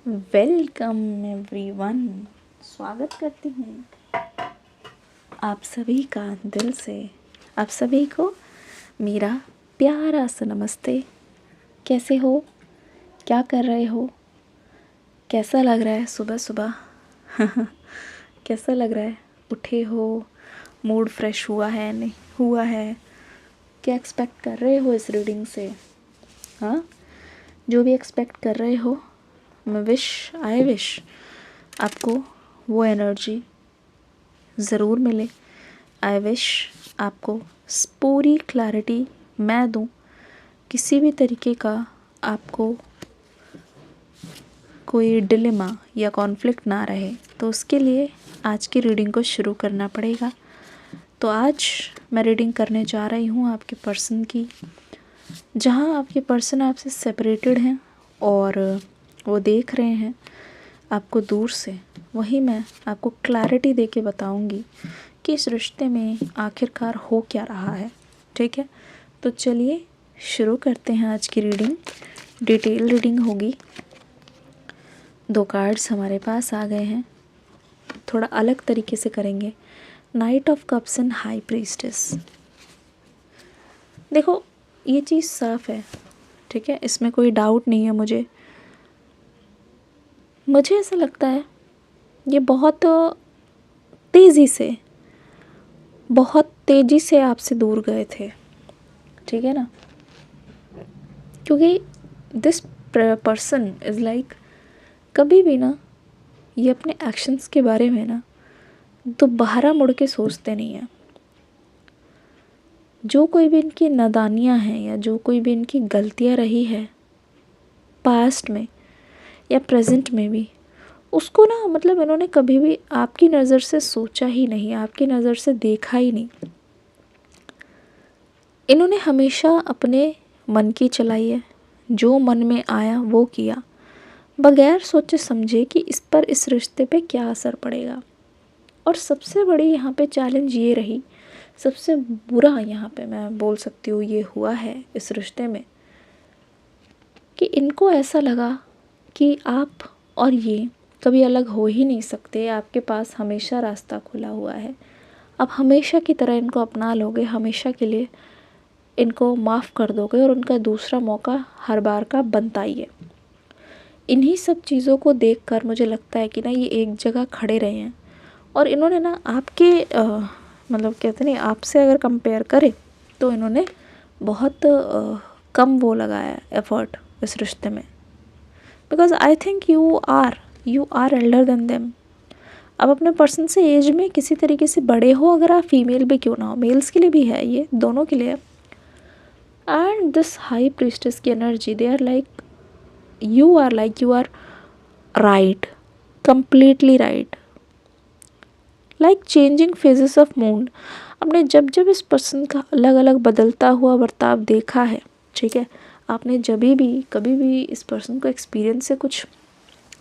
Welcome everyone. स्वागत करती हूँ आप सभी का दिल से। आप सभी को मेरा प्यारा सा नमस्ते। कैसे हो? क्या कर रहे हो? कैसा लग रहा है सुबह सुबह? कैसा लग रहा है? उठे हो? मूड फ्रेश हुआ है नहीं हुआ है? क्या एक्सपेक्ट कर रहे हो इस रीडिंग से? हाँ, जो भी एक्सपेक्ट कर रहे हो, आई विश आपको वो एनर्जी ज़रूर मिले। आई विश आपको पूरी क्लैरिटी मैं दूं, किसी भी तरीके का आपको कोई डिलेमा या कॉन्फ्लिक्ट ना रहे। तो उसके लिए आज की रीडिंग को शुरू करना पड़ेगा। तो आज मैं रीडिंग करने जा रही हूँ आपके पर्सन की, जहाँ आपके पर्सन आपसे सेपरेटेड हैं और वो देख रहे हैं आपको दूर से। वही मैं आपको क्लैरिटी दे के बताऊँगी कि इस रिश्ते में आखिरकार हो क्या रहा है। ठीक है, तो चलिए शुरू करते हैं आज की रीडिंग। डिटेल रीडिंग होगी। 2 कार्ड्स हमारे पास आ गए हैं, थोड़ा अलग तरीके से करेंगे। Night of cups and high priestess. देखो, ये चीज़ साफ है, ठीक है, इसमें कोई डाउट नहीं है। मुझे ऐसा लगता है ये बहुत तेज़ी से आपसे दूर गए थे, ठीक है ना, क्योंकि दिस पर्सन इज़ लाइक, कभी भी ना ये अपने एक्शंस के बारे में ना दोबारा मुड़ के सोचते नहीं हैं। जो कोई भी इनकी नादानियाँ हैं या जो कोई भी इनकी गलतियाँ रही है पास्ट में या प्रेजेंट में भी, उसको ना मतलब इन्होंने कभी भी आपकी नज़र से सोचा ही नहीं, आपकी नज़र से देखा ही नहीं। इन्होंने हमेशा अपने मन की चलाई है, जो मन में आया वो किया, बगैर सोचे समझे कि इस पर इस रिश्ते पे क्या असर पड़ेगा। और सबसे बड़ी यहाँ पे चैलेंज ये रही, सबसे बुरा यहाँ पे मैं बोल सकती हूँ ये हुआ है इस रिश्ते में, कि इनको ऐसा लगा कि आप और ये कभी अलग हो ही नहीं सकते। आपके पास हमेशा रास्ता खुला हुआ है, आप हमेशा की तरह इनको अपना लोगे, हमेशा के लिए इनको माफ़ कर दोगे और उनका दूसरा मौका हर बार का बनता ही है। इन्हीं सब चीज़ों को देखकर मुझे लगता है कि ना ये एक जगह खड़े रहे हैं और इन्होंने ना आपके मतलब कहते नहीं, आपसे अगर कंपेयर करें तो इन्होंने बहुत कम वो लगाया एफर्ट इस रिश्ते में। Because I think you are elder than them. अब अपने पर्सन से एज में किसी तरीके से बड़े हो, अगर आप फीमेल भी क्यों ना हो, मेल्स के लिए भी है, ये दोनों के लिए है। एंड दिस हाई प्रीस्टेस की energy, they are like you are right, completely right, like changing phases of mood. आपने जब जब इस पर्सन का अलग अलग बदलता हुआ बर्ताव देखा है, ठीक है, आपने जब भी कभी भी इस पर्सन को एक्सपीरियंस से कुछ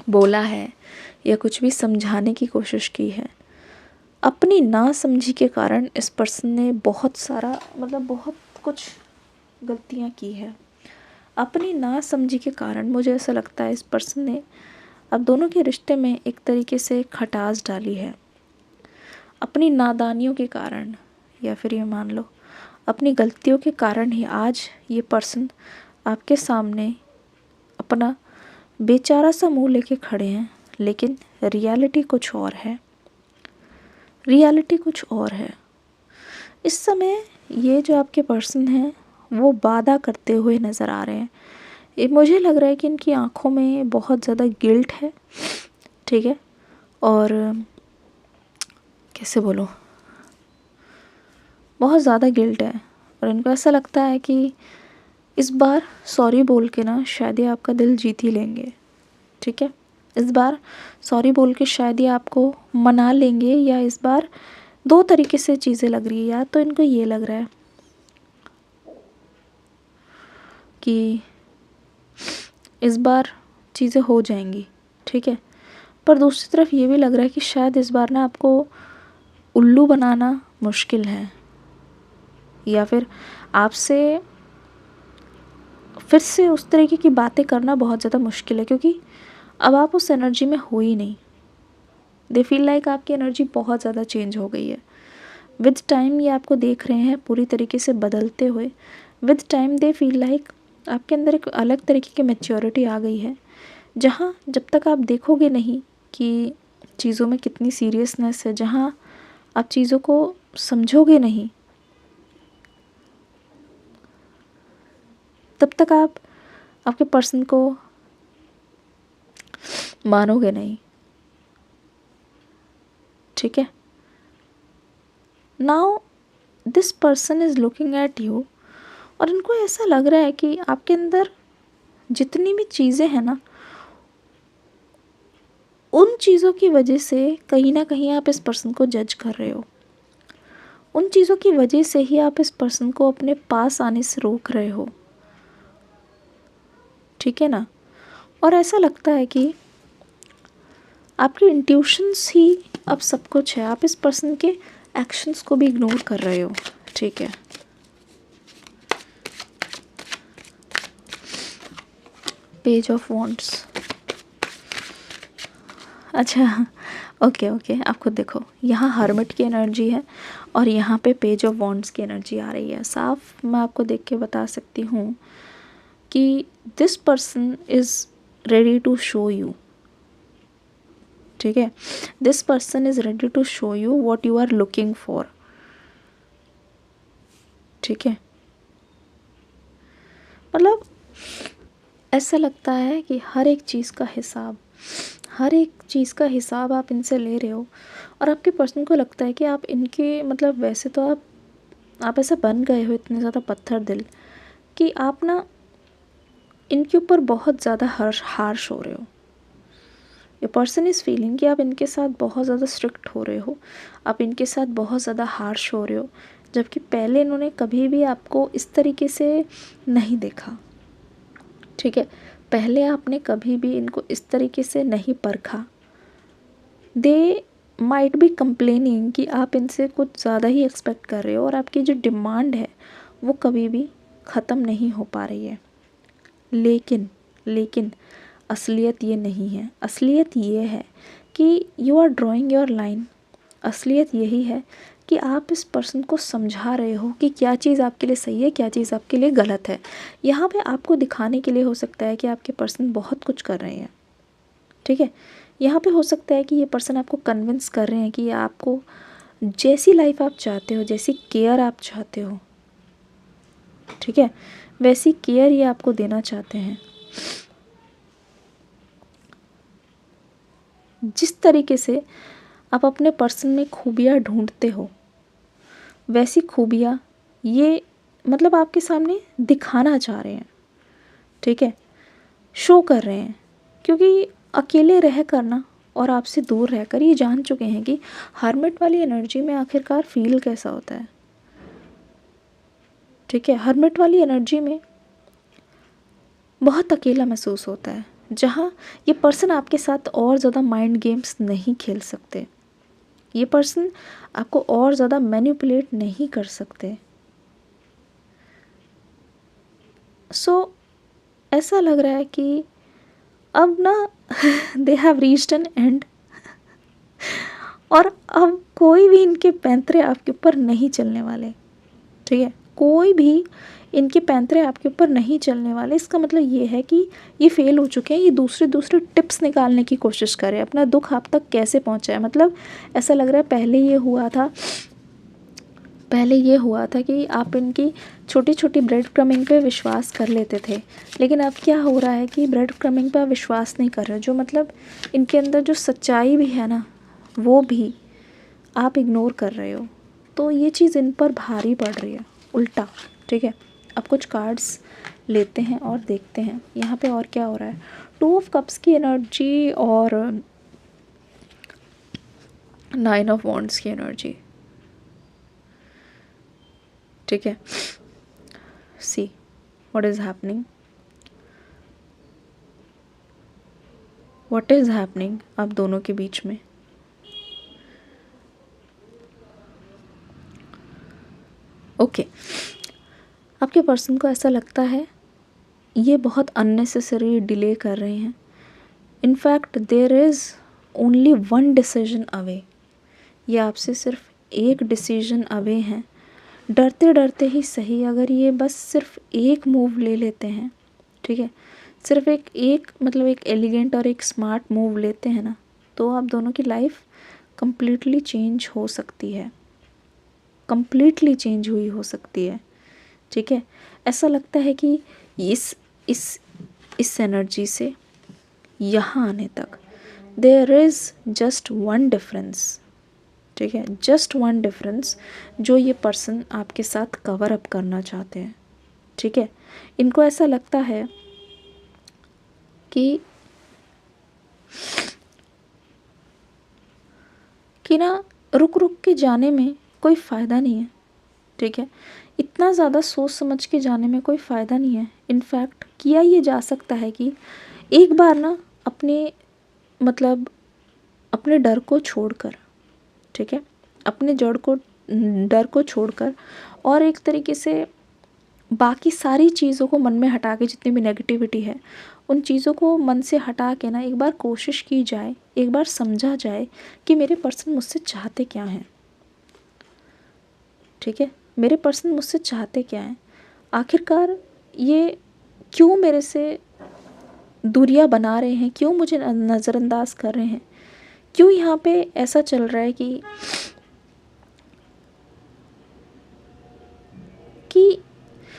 बोला है या कुछ भी समझाने की कोशिश की है, अपनी ना समझी के कारण इस पर्सन ने बहुत सारा मतलब बहुत कुछ गलतियाँ की है। अपनी ना समझी के कारण मुझे ऐसा लगता है इस पर्सन ने अब दोनों के रिश्ते में एक तरीके से खटास डाली है। अपनी नादानियों के कारण, या फिर ये मान लो अपनी गलतियों के कारण ही आज ये पर्सन आपके सामने अपना बेचारा सा मुंह लेके खड़े हैं। लेकिन रियलिटी कुछ और है, रियलिटी कुछ और है। इस समय ये जो आपके पर्सन हैं वो वादा करते हुए नज़र आ रहे हैं। ये मुझे लग रहा है कि इनकी आंखों में बहुत ज़्यादा गिल्ट है, ठीक है, और कैसे बोलूँ, बहुत ज़्यादा गिल्ट है। और इनको ऐसा लगता है कि इस बार सॉरी बोल के ना शायद ये आपका दिल जीत ही लेंगे, ठीक है। इस बार सॉरी बोल के शायद ये आपको मना लेंगे, या इस बार 2 तरीके से चीज़ें लग रही है। या तो इनको ये लग रहा है कि इस बार चीज़ें हो जाएंगी, ठीक है, पर दूसरी तरफ ये भी लग रहा है कि शायद इस बार ना आपको उल्लू बनाना मुश्किल है, या फिर आपसे फिर से उस तरीके की बातें करना बहुत ज़्यादा मुश्किल है, क्योंकि अब आप उस एनर्जी में हो ही नहीं। दे फील लाइक आपकी एनर्जी बहुत ज़्यादा चेंज हो गई है। विद टाइम ये आपको देख रहे हैं पूरी तरीके से बदलते हुए। With time they feel like आपके अंदर एक अलग तरीके की मैच्योरिटी आ गई है, जहाँ जब तक आप देखोगे नहीं कि चीज़ों में कितनी सीरियसनेस है, जहाँ आप चीज़ों को समझोगे नहीं, तब तक आप आपके पर्सन को मानोगे नहीं। ठीक है, now this person is looking at you, और इनको ऐसा लग रहा है कि आपके अंदर जितनी भी चीज़ें हैं ना, उन चीज़ों की वजह से कहीं ना कहीं आप इस पर्सन को जज कर रहे हो। उन चीज़ों की वजह से ही आप इस पर्सन को अपने पास आने से रोक रहे हो। ठीक है ना, और ऐसा लगता है कि आपके इंट्यूशंस ही अब सब कुछ है। आप इस पर्सन के एक्शंस को भी इग्नोर कर रहे हो। ठीक है, पेज ऑफ वॉन्ड्स। अच्छा, ओके ओके, आप खुद देखो, यहाँ हर्मिट की एनर्जी है और यहाँ पे पेज ऑफ वॉन्ड्स की एनर्जी आ रही है। साफ मैं आपको देख के बता सकती हूँ कि this person is ready to show you. ठीक है, this person is ready to show you what you are looking for. ठीक है, मतलब ऐसा लगता है कि हर एक चीज़ का हिसाब आप इनसे ले रहे हो, और आपके पर्सन को लगता है कि आप इनके मतलब वैसे तो आप ऐसे बन गए हो इतने ज़्यादा पत्थर दिल कि आप ना इनके ऊपर बहुत ज़्यादा हार्श हो रहे हो। ये पर्सन इज़ फीलिंग कि आप इनके साथ बहुत ज़्यादा स्ट्रिक्ट हो रहे हो, आप इनके साथ बहुत ज़्यादा हार्श हो रहे हो, जबकि पहले इन्होंने कभी भी आपको इस तरीके से नहीं देखा। ठीक है, पहले आपने कभी भी इनको इस तरीके से नहीं परखा। दे माइट बी कंप्लेनिंग कि आप इनसे कुछ ज़्यादा ही एक्सपेक्ट कर रहे हो, और आपकी जो डिमांड है वो कभी भी ख़त्म नहीं हो पा रही है। लेकिन असलियत ये नहीं है। असलियत ये है कि you are drawing your line. असलियत यही है कि आप इस पर्सन को समझा रहे हो कि क्या चीज़ आपके लिए सही है, क्या चीज़ आपके लिए गलत है। यहाँ पे आपको दिखाने के लिए हो सकता है कि आपके पर्सन बहुत कुछ कर रहे हैं। ठीक है, यहाँ पे हो सकता है कि ये पर्सन आपको कन्विंस कर रहे हैं कि आपको जैसी लाइफ आप चाहते हो, जैसी केयर आप चाहते हो, ठीक है, वैसी केयर ये आपको देना चाहते हैं। जिस तरीके से आप अपने पर्सन में खूबियाँ ढूंढते हो, वैसी खूबियाँ ये मतलब आपके सामने दिखाना चाह रहे हैं। ठीक है, शो कर रहे हैं, क्योंकि अकेले रह कर ना और आपसे दूर रहकर ये जान चुके हैं कि हर्मिट वाली एनर्जी में आखिरकार फील कैसा होता है। ठीक है, हर्मिट वाली एनर्जी में बहुत अकेला महसूस होता है, जहाँ ये पर्सन आपके साथ और ज़्यादा माइंड गेम्स नहीं खेल सकते। ये पर्सन आपको और ज़्यादा मैनिपुलेट नहीं कर सकते। ऐसा लग रहा है कि अब ना they have reached N and, और अब कोई भी इनके पैंतरे आपके ऊपर नहीं चलने वाले। ठीक है, कोई भी इनके पैंतरे आपके ऊपर नहीं चलने वाले। इसका मतलब ये है कि ये फेल हो चुके हैं। ये दूसरे टिप्स निकालने की कोशिश करें, अपना दुख आप तक कैसे पहुंचाए। मतलब ऐसा लग रहा है पहले ये हुआ था कि आप इनकी छोटी छोटी ब्रेड क्रमिंग पे विश्वास कर लेते थे, लेकिन अब क्या हो रहा है कि ब्रेड क्रमिंग पे आप विश्वास नहीं कर रहे। जो मतलब इनके अंदर जो सच्चाई भी है ना, वो भी आप इग्नोर कर रहे हो। तो ये चीज़ इन पर भारी पड़ रही है उल्टा। ठीक है, अब कुछ कार्ड्स लेते हैं और देखते हैं यहाँ पे और क्या हो रहा है। 2 ऑफ कप्स की एनर्जी और 9 ऑफ वॉन्ड्स की एनर्जी। ठीक है, सी व्हाट इज़ हैपनिंग आप दोनों के बीच में। ओके, आपके पर्सन को ऐसा लगता है ये बहुत अननेसेसरी डिले कर रहे हैं। In fact there is only one decision away, ये आपसे सिर्फ एक डिसीजन अवे हैं। डरते डरते ही सही, अगर ये बस सिर्फ एक मूव ले लेते हैं, ठीक है, सिर्फ एक मतलब एक एलिगेंट और एक स्मार्ट मूव लेते हैं ना, तो आप दोनों की लाइफ कम्प्लीटली चेंज हो सकती है, कम्प्लीटली चेंज हुई हो सकती है, ठीक है। ऐसा लगता है कि इस एनर्जी से यहाँ आने तक there is just one difference, ठीक है, जस्ट वन डिफरेंस जो ये पर्सन आपके साथ कवर अप करना चाहते हैं, ठीक है। इनको ऐसा लगता है कि ना रुक रुक के जाने में कोई फ़ायदा नहीं है, ठीक है, इतना ज़्यादा सोच समझ के जाने में कोई फ़ायदा नहीं है। इनफैक्ट किया ये जा सकता है कि एक बार ना अपने मतलब अपने डर को छोड़कर, ठीक है, अपने डर को छोड़कर और एक तरीके से बाकी सारी चीज़ों को मन में हटा के, जितनी भी नेगेटिविटी है उन चीज़ों को मन से हटा के ना एक बार कोशिश की जाए, एक बार समझा जाए कि मेरे पर्सन मुझसे चाहते क्या हैं, ठीक है, मेरे पर्सन मुझसे चाहते क्या हैं, आखिरकार ये क्यों मेरे से दूरियां बना रहे हैं, क्यों मुझे नज़रअंदाज कर रहे हैं, क्यों यहाँ पे ऐसा चल रहा है कि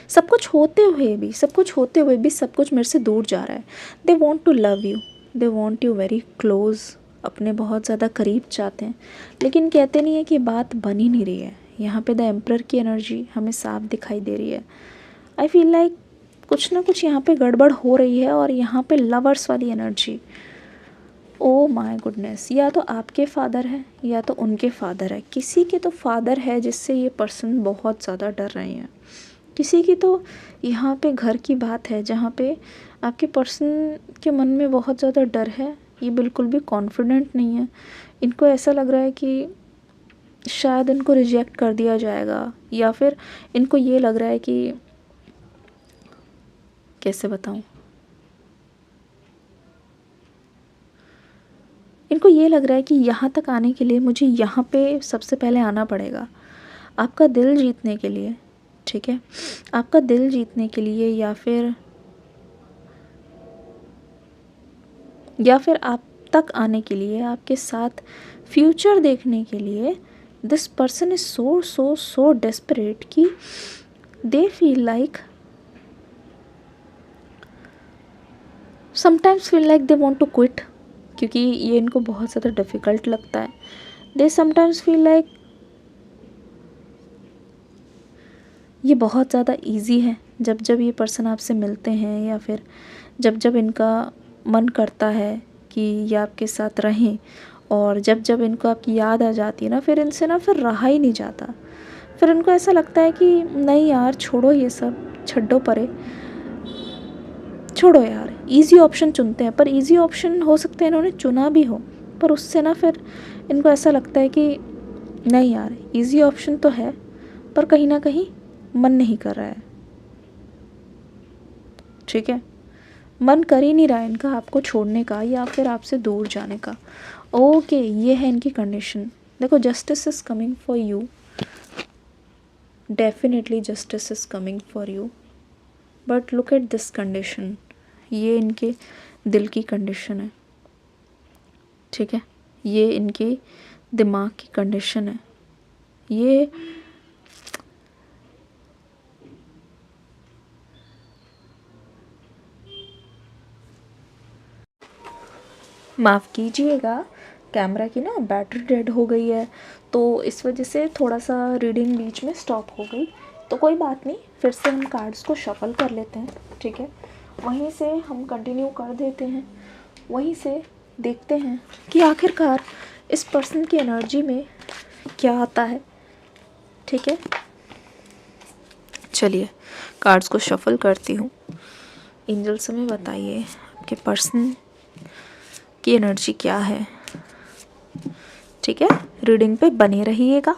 सब कुछ होते हुए भी सब कुछ मेरे से दूर जा रहा है। They want to love you, they want you very close, अपने बहुत ज़्यादा करीब चाहते हैं, लेकिन कहते नहीं है कि बात बन ही नहीं रही है। यहाँ पे द एम्परर की एनर्जी हमें साफ दिखाई दे रही है। आई फील लाइक कुछ ना कुछ यहाँ पे गड़बड़ हो रही है। और यहाँ पे लवर्स वाली एनर्जी, ओ माय गुडनेस, या तो आपके फादर है या तो उनके फादर है, किसी के तो फादर है जिससे ये पर्सन बहुत ज़्यादा डर रहे हैं। किसी की तो यहाँ पे घर की बात है जहाँ पे आपके पर्सन के मन में बहुत ज़्यादा डर है, ये बिल्कुल भी कॉन्फिडेंट नहीं है। इनको ऐसा लग रहा है कि शायद इनको रिजेक्ट कर दिया जाएगा, या फिर इनको ये लग रहा है कि कैसे बताऊँ, इनको ये लग रहा है कि यहाँ तक आने के लिए मुझे यहाँ पे सबसे पहले आना पड़ेगा, आपका दिल जीतने के लिए, ठीक है, आपका दिल जीतने के लिए, या फिर आप तक आने के लिए, आपके साथ फ्यूचर देखने के लिए। This person is so so so desperate कि they feel like, sometimes feel like they want to quit, क्योंकि ये इनको बहुत ज़्यादा डिफ़िकल्ट लगता है। दे समटाइम्स फील लाइक ये बहुत ज़्यादा इजी है। जब जब ये पर्सन आपसे मिलते हैं या फिर जब जब इनका मन करता है कि ये आपके साथ रहें, और जब जब इनको आपकी याद आ जाती है ना, फिर इनसे ना फिर रहा ही नहीं जाता। फिर इनको ऐसा लगता है कि नहीं यार, छोड़ो ये सब, छड्डो परे, छोड़ो यार, इजी ऑप्शन चुनते हैं। पर इजी ऑप्शन हो सकता है इन्होंने चुना भी हो, पर उससे ना फिर इनको ऐसा लगता है कि नहीं यार, इजी ऑप्शन तो है पर कहीं ना कहीं मन नहीं कर रहा है, ठीक है, मन कर ही नहीं रहा है इनका आपको छोड़ने का या फिर आपसे दूर जाने का। ओके, ये है इनकी कंडीशन। देखो, justice is coming for you, definitely justice is coming for you, but look at this condition, ये इनके दिल की कंडीशन है, ठीक है, ये इनके दिमाग की कंडीशन है। ये माफ़ कीजिएगा, कैमरा की ना बैटरी डेड हो गई है, तो इस वजह से थोड़ा सा रीडिंग बीच में स्टॉप हो गई। तो कोई बात नहीं, फिर से हम कार्ड्स को शफल कर लेते हैं, ठीक है, वहीं से हम कंटिन्यू कर देते हैं, वहीं से देखते हैं कि आखिरकार इस पर्सन की एनर्जी में क्या आता है, ठीक है। चलिए, कार्ड्स को शफल करती हूँ। एंजल्स हमें बताइए आपके पर्सन की एनर्जी क्या है, ठीक है। रीडिंग पे बने रहिएगा,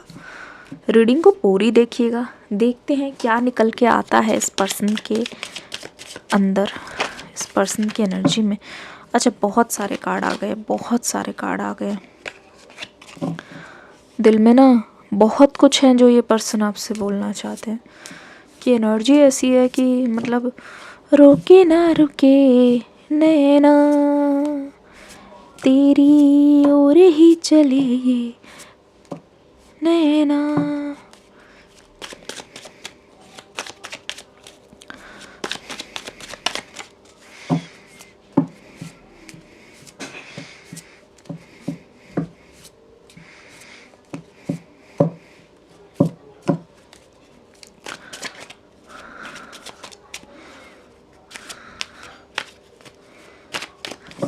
रीडिंग को पूरी देखिएगा, देखते हैं क्या निकल के आता है इस पर्सन के अंदर, इस पर्सन की एनर्जी में। अच्छा, बहुत सारे कार्ड आ गए, बहुत सारे कार्ड आ गए। दिल में ना बहुत कुछ है जो ये पर्सन आपसे बोलना चाहते हैं कि एनर्जी ऐसी है कि मतलब रोके ना रुके नैना तेरी ओर ही चले ये नैना।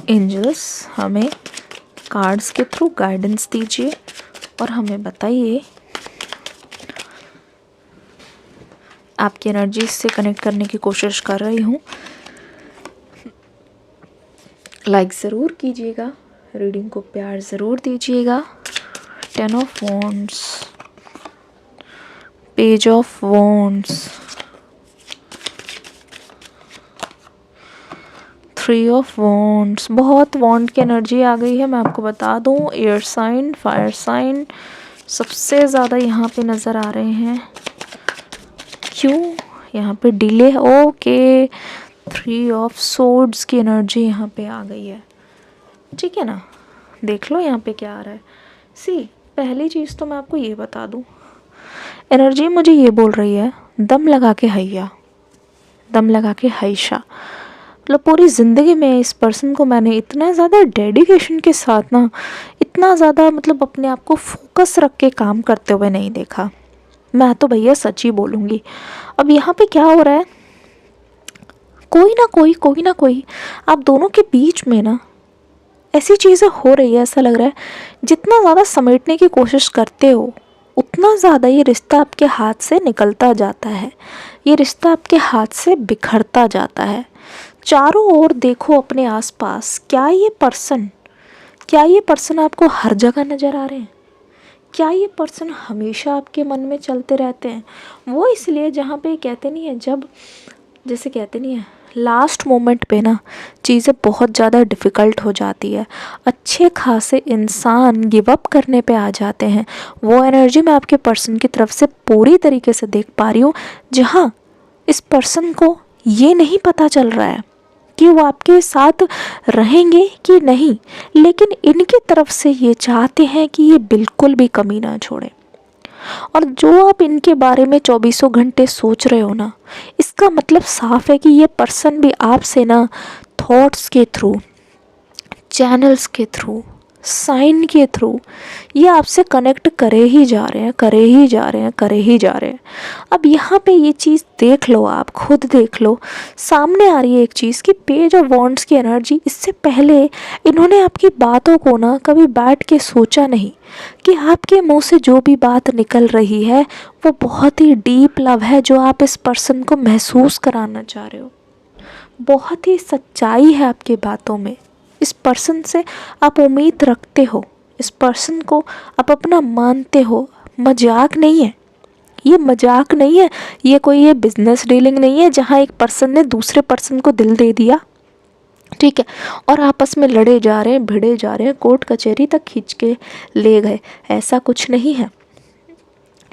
एंजल्स हमें कार्ड्स के थ्रू गाइडेंस दीजिए और हमें बताइए आपकी एनर्जी से कनेक्ट करने की कोशिश कर रही हूँ। लाइक ज़रूर कीजिएगा, रीडिंग को प्यार ज़रूर दीजिएगा। 10 of wands, page of wands, 3 of wands. बहुत वॉन्ड की एनर्जी आ गई है, मैं आपको बता दूँ। एयर साइन, फायर साइन सबसे ज़्यादा यहाँ पे नज़र आ रहे हैं। क्यों? यहाँ पे डिले, ओके। 3 ऑफ सोर्ड्स की एनर्जी यहाँ पे आ गई है, ठीक है ना। देख लो यहाँ पे क्या आ रहा है। पहली चीज़ तो मैं आपको ये बता दूँ, एनर्जी मुझे ये बोल रही है दम लगा के हैया, दम लगा के हैशा। मतलब पूरी ज़िंदगी में इस पर्सन को मैंने इतना ज़्यादा डेडिकेशन के साथ ना, इतना ज़्यादा मतलब अपने आप को फोकस रख के काम करते हुए नहीं देखा। मैं तो भैया सच ही बोलूँगी। अब यहाँ पे क्या हो रहा है, कोई ना कोई आप दोनों के बीच में ना ऐसी चीज़ें हो रही है, ऐसा लग रहा है जितना ज़्यादा समेटने की कोशिश करते हो उतना ज़्यादा ये रिश्ता आपके हाथ से निकलता जाता है, ये रिश्ता आपके हाथ से बिखरता जाता है। चारों ओर देखो अपने आसपास, क्या ये पर्सन आपको हर जगह नज़र आ रहे हैं? क्या ये पर्सन हमेशा आपके मन में चलते रहते हैं? वो इसलिए जहाँ पे कहते नहीं है, जब जैसे कहते नहीं है लास्ट मोमेंट पे ना चीज़ें बहुत ज़्यादा डिफ़िकल्ट हो जाती है, अच्छे खासे इंसान गिव अप करने पे आ जाते हैं। वो एनर्जी मैं आपके पर्सन की तरफ से पूरी तरीके से देख पा रही हूँ, जहाँ इस पर्सन को ये नहीं पता चल रहा है कि वो आपके साथ रहेंगे कि नहीं, लेकिन इनकी तरफ से ये चाहते हैं कि ये बिल्कुल भी कमी ना छोड़े। और जो आप इनके बारे में 24 घंटे सोच रहे हो ना, इसका मतलब साफ है कि ये पर्सन भी आपसे ना थॉट्स के थ्रू, चैनल्स के थ्रू, साइन के थ्रू ये आपसे कनेक्ट करे ही जा रहे हैं। अब यहाँ पे ये चीज़ देख लो, आप खुद देख लो, सामने आ रही है एक चीज़ कि पेज ऑफ वॉन्ड्स की एनर्जी, इससे पहले इन्होंने आपकी बातों को ना कभी बैठ के सोचा नहीं कि आपके मुंह से जो भी बात निकल रही है वो बहुत ही डीप लव है जो आप इस पर्सन को महसूस कराना चाह रहे हो। बहुत ही सच्चाई है आपकी बातों में। इस पर्सन से आप उम्मीद रखते हो, इस पर्सन को आप अपना मानते हो। मजाक नहीं है ये, मजाक नहीं है ये, कोई ये बिजनेस डीलिंग नहीं है जहाँ एक पर्सन ने दूसरे पर्सन को दिल दे दिया, ठीक है, और आपस में लड़े जा रहे हैं, भिड़े जा रहे हैं, कोर्ट कचहरी तक खींच के ले गए। ऐसा कुछ नहीं है।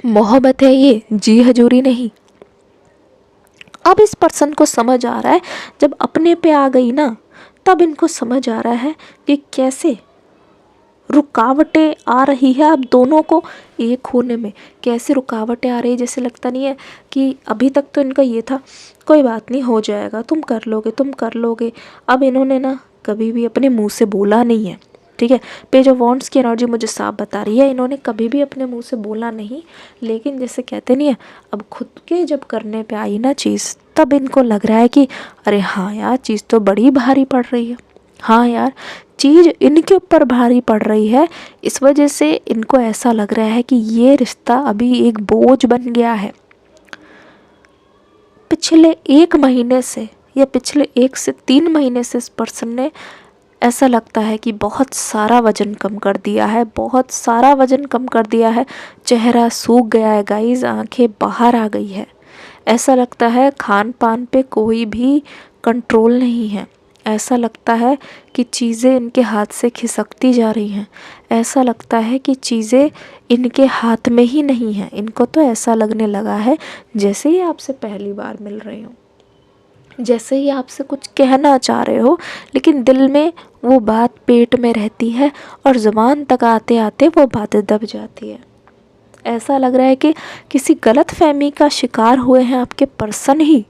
मोहब्बत है ये, जी हजूरी नहीं। अब इस पर्सन को समझ आ रहा है, जब अपने पे आ गई ना, तब इनको समझ आ रहा है कि कैसे रुकावटें आ रही है आप दोनों को एक होने में, कैसे रुकावटें आ रही है। जैसे लगता नहीं है कि अभी तक तो इनका ये था कोई बात नहीं, हो जाएगा, तुम कर लोगे। अब इन्होंने ना कभी भी अपने मुंह से बोला नहीं है, ठीक है। पेज ऑफ वॉन्ड्स की एनर्जी मुझे साफ बता रही है इन्होंने कभी भी अपने मुंह से बोला नहीं, लेकिन जैसे कहते नहीं है, अब खुद के जब करने पे आई ना चीज़, तब इनको लग रहा है कि अरे हाँ यार, चीज़ तो बड़ी भारी पड़ रही है, हाँ यार चीज़ इनके ऊपर भारी पड़ रही है। इस वजह से इनको ऐसा लग रहा है कि ये रिश्ता अभी एक बोझ बन गया है। पिछले 1 महीने से या पिछले 1 से 3 महीने से इस पर्सन ने, ऐसा लगता है कि बहुत सारा वज़न कम कर दिया है, बहुत सारा वज़न कम कर दिया है। चेहरा सूख गया है गाइस, आंखें बाहर आ गई है। ऐसा लगता है खान पान पे कोई भी कंट्रोल नहीं है। ऐसा लगता है कि चीज़ें इनके हाथ से खिसकती जा रही हैं। ऐसा लगता है कि चीज़ें इनके हाथ में ही नहीं हैं। इनको तो ऐसा लगने लगा है जैसे ही आपसे पहली बार मिल रहे हो, जैसे ही आपसे कुछ कहना चाह रहे हो, लेकिन दिल में वो बात पेट में रहती है और ज़ुबान तक आते आते वो बातें दब जाती है। ऐसा लग रहा है कि किसी गलत फहमी का शिकार हुए हैं आपके पर्सन ही,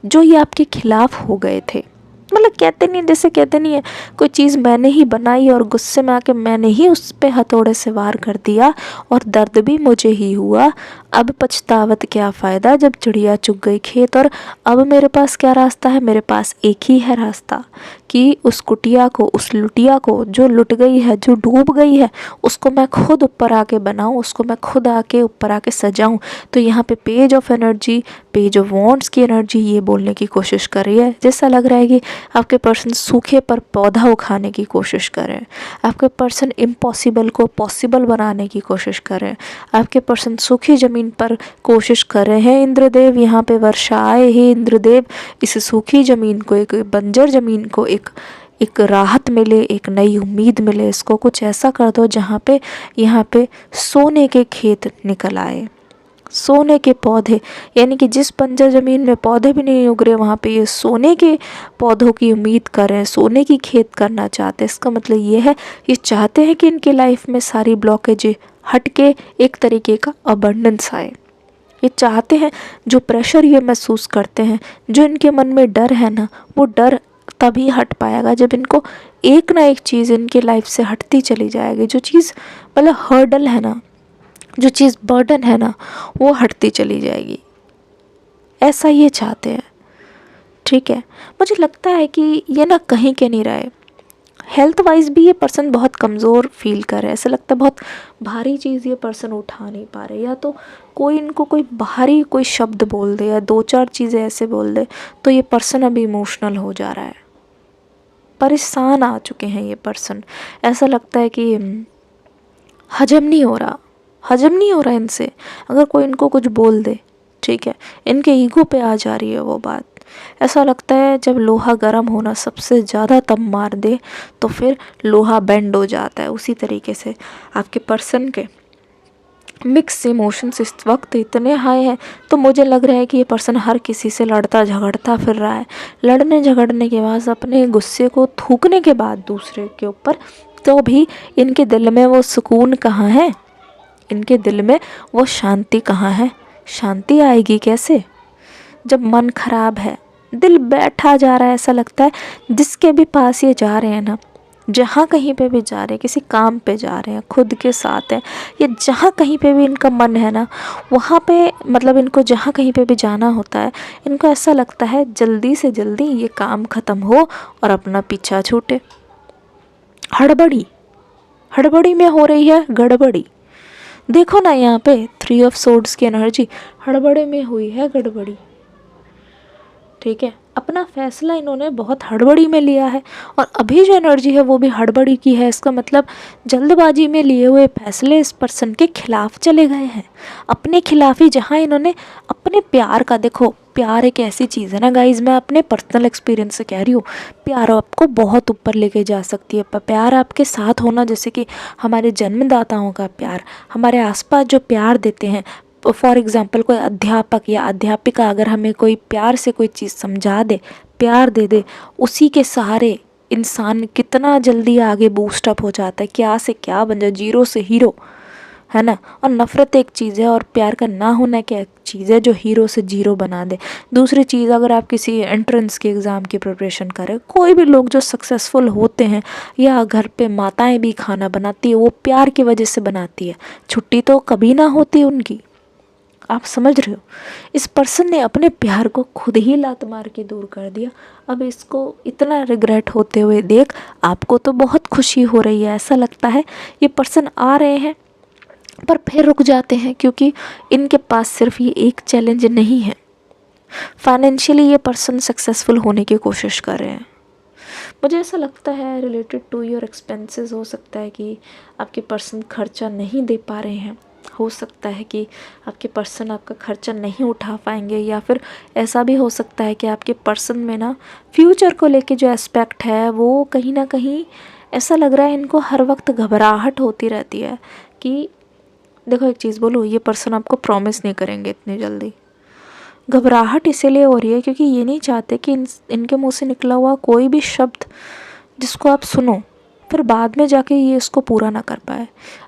जो ये आपके खिलाफ हो गए थे। मतलब कहते नहीं, जैसे कहते नहीं है, कोई चीज़ मैंने ही बनाई और गुस्से में आके मैंने ही उस पे हथौड़े से वार कर दिया और दर्द भी मुझे ही हुआ। अब पछतावत क्या फ़ायदा जब चिड़िया चुग गई खेत। और अब मेरे पास क्या रास्ता है? मेरे पास एक ही है रास्ता कि उस कुटिया को, उस लुटिया को जो लुट गई है, जो डूब गई है, उसको मैं खुद ऊपर आके बनाऊँ, उसको मैं खुद आके ऊपर आके सजाऊँ। तो यहाँ पे page of energy, page of wands की एनर्जी ये बोलने की कोशिश कर रही है। जैसा लग रहा है कि आपके पर्सन सूखे पर पौधा उखाने की कोशिश कर रहे हैं। आपके पर्सन इम्पॉसिबल को पॉसिबल बनाने की कोशिश कर रहे हैं। आपके पर्सन सूखी ज़मीन पर कोशिश कर रहे हैं। इंद्रदेव यहाँ पे वर्षा आए, हे इंद्रदेव इस सूखी ज़मीन को, एक बंजर ज़मीन को एक राहत मिले, एक नई उम्मीद मिले। इसको कुछ ऐसा कर दो जहाँ पे यहाँ पे सोने के खेत निकल आए, सोने के पौधे। यानी कि जिस बंजर ज़मीन में पौधे भी नहीं उग रहे, वहाँ पे ये सोने के पौधों की उम्मीद कर रहे हैं, सोने की खेत करना चाहते हैं। इसका मतलब ये है, ये चाहते हैं कि इनके लाइफ में सारी ब्लॉकेज हट के एक तरीके का अबंडेंस आए। ये चाहते हैं, जो प्रेशर ये महसूस करते हैं, जो इनके मन में डर है ना, वो डर तभी हट पाएगा जब इनको एक ना एक चीज़ इनके लाइफ से हटती चली जाएगी। जो चीज़ मतलब हर्डल है ना, जो चीज़ बर्डन है ना, वो हटती चली जाएगी। ऐसा ये चाहते हैं। ठीक है, मुझे लगता है कि ये ना कहीं के नहीं रहे। हेल्थ वाइज भी ये पर्सन बहुत कमज़ोर फील कर रहे हैं। ऐसा लगता है बहुत भारी चीज़ ये पर्सन उठा नहीं पा रहे, या तो कोई इनको कोई बाहरी कोई शब्द बोल दे या दो चार चीज़ें ऐसे बोल दे तो ये पर्सन अभी इमोशनल हो जा रहा है। परेशान आ चुके हैं ये पर्सन। ऐसा लगता है कि हजम नहीं हो रहा इनसे। अगर कोई इनको कुछ बोल दे, ठीक है, इनके ईगो पे आ जा रही है वो बात। ऐसा लगता है जब लोहा गर्म होना सबसे ज़्यादा तब मार दे तो फिर लोहा बेंड हो जाता है। उसी तरीके से आपके पर्सन के मिक्स इमोशंस इस वक्त इतने हाई हैं, तो मुझे लग रहा है कि ये पर्सन हर किसी से लड़ता झगड़ता फिर रहा है। लड़ने झगड़ने के बाद, अपने गुस्से को थूकने के बाद दूसरे के ऊपर, तो भी इनके दिल में वो सुकून कहाँ है? इनके दिल में वो शांति कहाँ है? शांति आएगी कैसे जब मन खराब है, दिल बैठा जा रहा है। ऐसा लगता है जिसके भी पास ये जा रहे हैं ना, जहाँ कहीं पे भी जा रहे हैं, किसी काम पे जा रहे हैं, खुद के साथ हैं, या जहाँ कहीं पे भी इनका मन है ना, वहाँ पे मतलब इनको जहाँ कहीं पे भी जाना होता है, इनको ऐसा लगता है जल्दी से जल्दी ये काम ख़त्म हो और अपना पीछा छूटे। हड़बड़ी में हो रही है गड़बड़ी। देखो ना यहाँ पे 3 ऑफ सोर्ड्स की एनर्जी, हड़बड़ी में हुई है गड़बड़ी। ठीक है, अपना फैसला इन्होंने बहुत हड़बड़ी में लिया है और अभी जो एनर्जी है वो भी हड़बड़ी की है। इसका मतलब जल्दबाजी में लिए हुए फैसले इस पर्सन के खिलाफ चले गए हैं, अपने खिलाफ ही। जहाँ इन्होंने अपने प्यार का, देखो प्यार एक ऐसी चीज़ है ना गाइज, मैं अपने पर्सनल एक्सपीरियंस से कह रही हूँ, प्यार आपको बहुत ऊपर लेके जा सकती है। प्यार आपके साथ होना, जैसे कि हमारे जन्मदाताओं का प्यार, हमारे आसपास जो प्यार देते हैं, फॉर एग्ज़ाम्पल कोई अध्यापक या अध्यापिका अगर हमें कोई प्यार से कोई चीज़ समझा दे, प्यार दे दे, उसी के सहारे इंसान कितना जल्दी आगे बूस्ट अप हो जाता है, क्या से क्या बन जाए, जीरो से हीरो, है ना। और नफ़रत एक चीज़ है और प्यार का ना होना क्या एक चीज़ है जो हीरो से जीरो बना दे। दूसरी चीज़, अगर आप किसी एंट्रेंस के एग्ज़ाम की प्रिपरेशन करें, कोई भी लोग जो सक्सेसफुल होते हैं, या घर पे माताएं भी खाना बनाती है, वो प्यार की वजह से बनाती है, छुट्टी तो कभी ना होती उनकी। आप समझ रहे हो, इस पर्सन ने अपने प्यार को खुद ही लात मार के दूर कर दिया। अब इसको इतना रिग्रेट होते हुए देख आपको तो बहुत खुशी हो रही है। ऐसा लगता है ये पर्सन आ रहे हैं पर फिर रुक जाते हैं, क्योंकि इनके पास सिर्फ ये एक चैलेंज नहीं है। फाइनेंशियली ये पर्सन सक्सेसफुल होने की कोशिश कर रहे हैं। मुझे ऐसा लगता है रिलेटेड टू योर एक्सपेंसेस हो सकता है कि आपके पर्सन खर्चा नहीं दे पा रहे हैं, हो सकता है कि आपके पर्सन आपका खर्चा नहीं उठा पाएंगे, या फिर ऐसा भी हो सकता है कि आपके पर्सन में ना फ्यूचर को लेके जो एस्पेक्ट है वो कहीं ना कहीं ऐसा लग रहा है इनको हर वक्त घबराहट होती रहती है कि देखो एक चीज़ बोलूँ, ये पर्सन आपको प्रॉमिस नहीं करेंगे इतनी जल्दी। घबराहट इसीलिए हो रही है क्योंकि ये नहीं चाहते कि इनके मुंह से निकला हुआ कोई भी शब्द जिसको आप सुनो फिर बाद में जाके ये इसको पूरा ना कर पाए।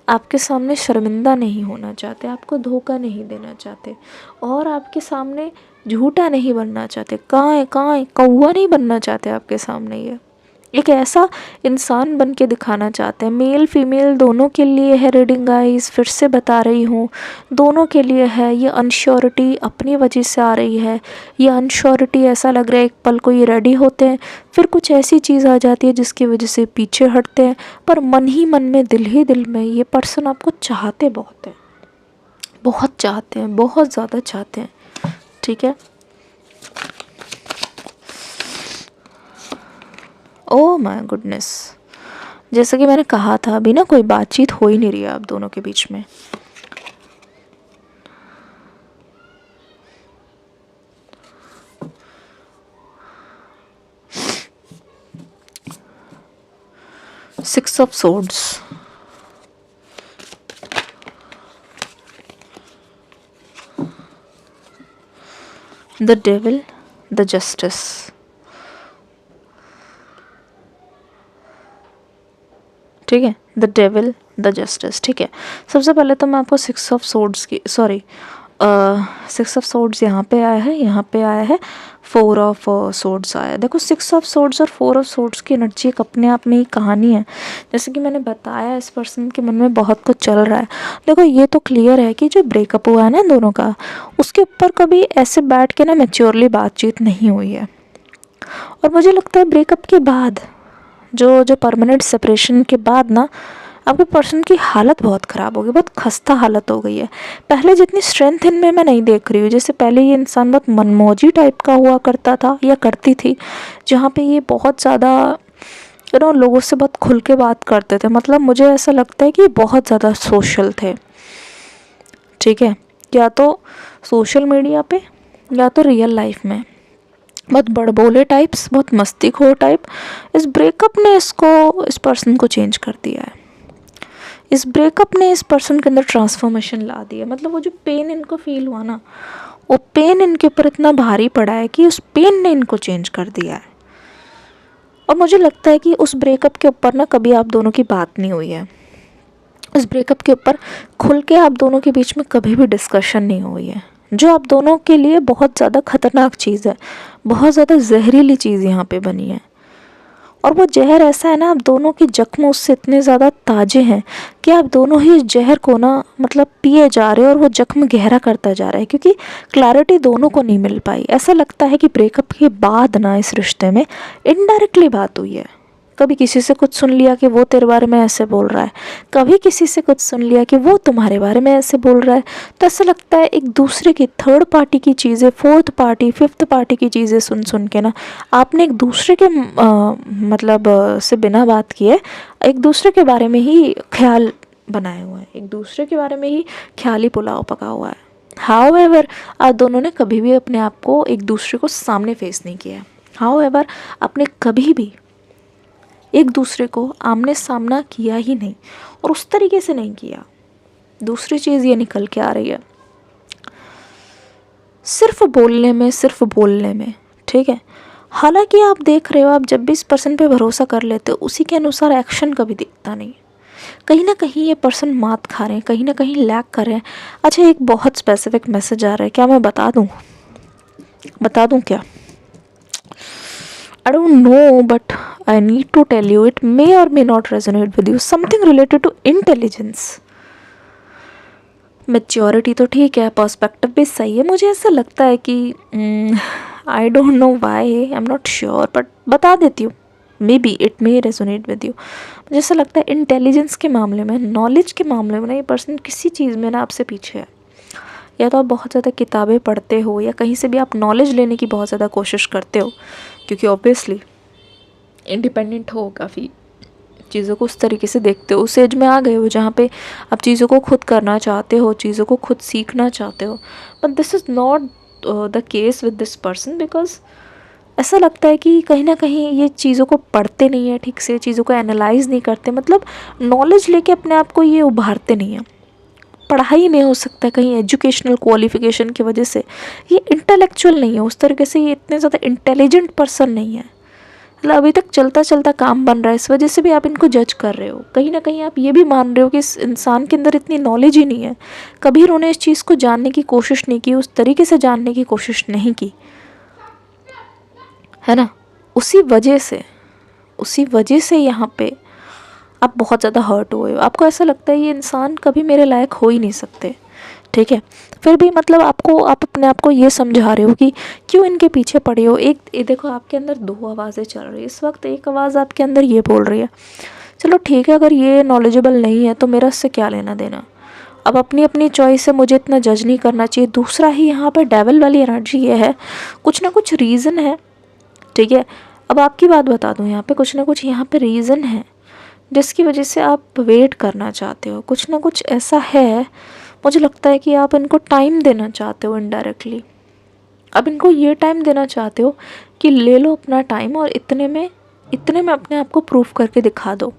आपके सामने शर्मिंदा नहीं होना चाहते, आपको धोखा नहीं देना चाहते, और आपके सामने झूठा नहीं बनना चाहते, कहाँ है कौवा नहीं बनना चाहते आपके सामने। ये एक ऐसा इंसान बन के दिखाना चाहते हैं। मेल फीमेल दोनों के लिए है रीडिंग गाइस, फिर से बता रही हूँ, दोनों के लिए है। ये अनश्योरिटी अपनी वजह से आ रही है। ये अनश्योरिटी ऐसा लग रहा है एक पल को ये रेडी होते हैं, फिर कुछ ऐसी चीज़ आ जाती है जिसकी वजह से पीछे हटते हैं, पर मन ही मन में दिल ही दिल में ये पर्सन आपको चाहते बहुत हैं, बहुत चाहते हैं, बहुत ज़्यादा चाहते हैं। ठीक है, ओह माय गुडनेस, जैसा कि मैंने कहा था अभी ना कोई बातचीत हो ही नहीं रही है आप दोनों के बीच में। Six of swords, the devil, the justice. ठीक है, द डेविल, द जस्टिस। ठीक है, सबसे पहले तो मैं आपको सिक्स ऑफ सोर्ड्स की सिक्स ऑफ सोर्ड्स यहाँ पे आया है, यहाँ पे आया है फोर ऑफ सोर्ड्स आया है। देखो सिक्स ऑफ सोर्ड्स और फोर ऑफ सोर्ड्स की एनर्जी एक अपने आप में ही कहानी है। जैसे कि मैंने बताया इस पर्सन के मन में बहुत कुछ चल रहा है। देखो ये तो क्लियर है कि जो ब्रेकअप हुआ है ना दोनों का, उसके ऊपर कभी ऐसे बैठ के ना मैच्योरली बातचीत नहीं हुई है। और मुझे लगता है ब्रेकअप के बाद जो परमानेंट सेपरेशन के बाद ना आपके पर्सन की हालत बहुत ख़राब हो गई, बहुत खस्ता हालत हो गई है। पहले जितनी स्ट्रेंथ इनमें मैं नहीं देख रही हूँ। जैसे पहले ये इंसान बहुत मनमौजी टाइप का हुआ करता था या करती थी, जहाँ पे ये बहुत ज़्यादा लोगों से बहुत खुल के बात करते थे। मतलब मुझे ऐसा लगता है कि बहुत ज़्यादा सोशल थे। ठीक है, या तो सोशल मीडिया पे या तो रियल लाइफ में बहुत बड़बोले टाइप्स, बहुत मस्तीखोर टाइप। इस ब्रेकअप ने इस पर्सन को चेंज कर दिया है। इस ब्रेकअप ने इस पर्सन के अंदर ट्रांसफॉर्मेशन ला दी है। मतलब वो जो पेन इनको फील हुआ ना, वो पेन इनके ऊपर इतना भारी पड़ा है कि उस पेन ने इनको चेंज कर दिया है। और मुझे लगता है कि उस ब्रेकअप के ऊपर ना कभी आप दोनों की बात नहीं हुई है। उस ब्रेकअप के ऊपर खुल के आप दोनों के बीच में कभी भी डिस्कशन नहीं हुई है, जो आप दोनों के लिए बहुत ज़्यादा ख़तरनाक चीज़ है, बहुत ज़्यादा जहरीली चीज़ यहाँ पे बनी है। और वो जहर ऐसा है ना, आप दोनों के जख्म उससे इतने ज़्यादा ताज़े हैं कि आप दोनों ही इस जहर को ना मतलब पिए जा रहे हो, और वो जख्म गहरा करता जा रहा है क्योंकि क्लैरिटी दोनों को नहीं मिल पाई। ऐसा लगता है कि ब्रेकअप के बाद ना इस रिश्ते में इनडायरेक्टली बात हुई है। कभी किसी से कुछ सुन लिया कि वो तेरे बारे में ऐसे बोल रहा है, कभी किसी से कुछ सुन लिया कि वो तुम्हारे बारे में ऐसे बोल रहा है। तो ऐसा लगता है एक दूसरे की थर्ड पार्टी की चीज़ें, फोर्थ पार्टी, फिफ्थ पार्टी की चीज़ें सुन सुन के ना आपने एक दूसरे के से बिना बात किए एक दूसरे के बारे में ही ख्याल बनाए हुए हैं, एक दूसरे के बारे में ही ख्याली पुलाव पका हुआ है। हाउएवर आप दोनों ने कभी भी अपने आप को एक दूसरे को सामने फेस नहीं किया। हाउएवर आपने कभी भी एक दूसरे को आमने सामना किया ही नहीं, और उस तरीके से नहीं किया। दूसरी चीज़ ये निकल के आ रही है सिर्फ बोलने में। ठीक है, हालांकि आप देख रहे हो, आप जब भी इस पर्सन पे भरोसा कर लेते हो उसी के अनुसार एक्शन कभी दिखता नहीं। कहीं ना कहीं ये पर्सन मात खा रहे हैं, कहीं ना कहीं लैग कर रहे हैं। अच्छा, एक बहुत स्पेसिफिक मैसेज आ रहा है, क्या मैं बता दूँ क्या? I don't know, but I need to tell you. It may or may not resonate with you. Something related to intelligence. Maturity तो ठीक है, पर्सपेक्टिव भी सही है। मुझे ऐसा लगता है कि I don't know why, I'm not sure, but बता देती हूँ। Maybe it may resonate with you. मुझे ऐसा लगता है इंटेलिजेंस के मामले में, नॉलेज के मामले में ना ये पर्सन किसी चीज़ में ना आपसे पीछे है। या तो आप बहुत ज़्यादा किताबें पढ़ते हो, या कहीं से भी आप नॉलेज लेने की बहुत ज़्यादा कोशिश करते हो, क्योंकि ऑब्वियसली इंडिपेंडेंट हो काफ़ी, चीज़ों को उस तरीके से देखते हो, उस एज में आ गए हो जहाँ पे आप चीज़ों को खुद करना चाहते हो, चीज़ों को खुद सीखना चाहते हो। But this is not the case with this person, because ऐसा लगता है कि कहीं ना कहीं ये चीज़ों को पढ़ते नहीं है ठीक से, चीज़ों को एनालाइज नहीं करते, मतलब नॉलेज लेके अपने आप को ये उभारते नहीं हैं। पढ़ाई में हो सकता है कहीं एजुकेशनल क्वालिफिकेशन की वजह से ये इंटेलेक्चुअल नहीं है उस तरीके से, ये इतने ज़्यादा इंटेलिजेंट पर्सन नहीं है, मतलब अभी तक चलता चलता काम बन रहा है, इस वजह से भी आप इनको जज कर रहे हो। कहीं ना कहीं आप ये भी मान रहे हो कि इस इंसान के अंदर इतनी नॉलेज ही नहीं है, कभी उन्होंने इस चीज़ को जानने की कोशिश नहीं की, उस तरीके से जानने की कोशिश नहीं की, है ना। उसी वजह से यहाँ पे आप बहुत ज़्यादा हर्ट हुए हो, आपको ऐसा लगता है ये इंसान कभी मेरे लायक हो ही नहीं सकते, ठीक है। फिर भी मतलब आप अपने आप को ये समझा रहे हो कि क्यों इनके पीछे पड़े हो। ये देखो आपके अंदर दो आवाज़ें चल रही है इस वक्त। एक आवाज़ आपके अंदर ये बोल रही है चलो ठीक है, अगर ये नॉलेजेबल नहीं है तो मेरा इससे क्या लेना देना, अब अपनी अपनी चॉइस है, मुझे इतना जज नहीं करना चाहिए। दूसरा ही यहाँ पे डेविल वाली एनर्जी ये है, कुछ ना कुछ रीज़न है, ठीक है। अब आपकी बात बता दूँ, यहाँ पे कुछ ना कुछ यहाँ पे रीज़न है जिसकी वजह से आप वेट करना चाहते हो, कुछ ना कुछ ऐसा है। मुझे लगता है कि आप इनको टाइम देना चाहते हो इनडायरेक्टली, अब इनको ये टाइम देना चाहते हो कि ले लो अपना टाइम और इतने में अपने आप को प्रूफ करके दिखा दो,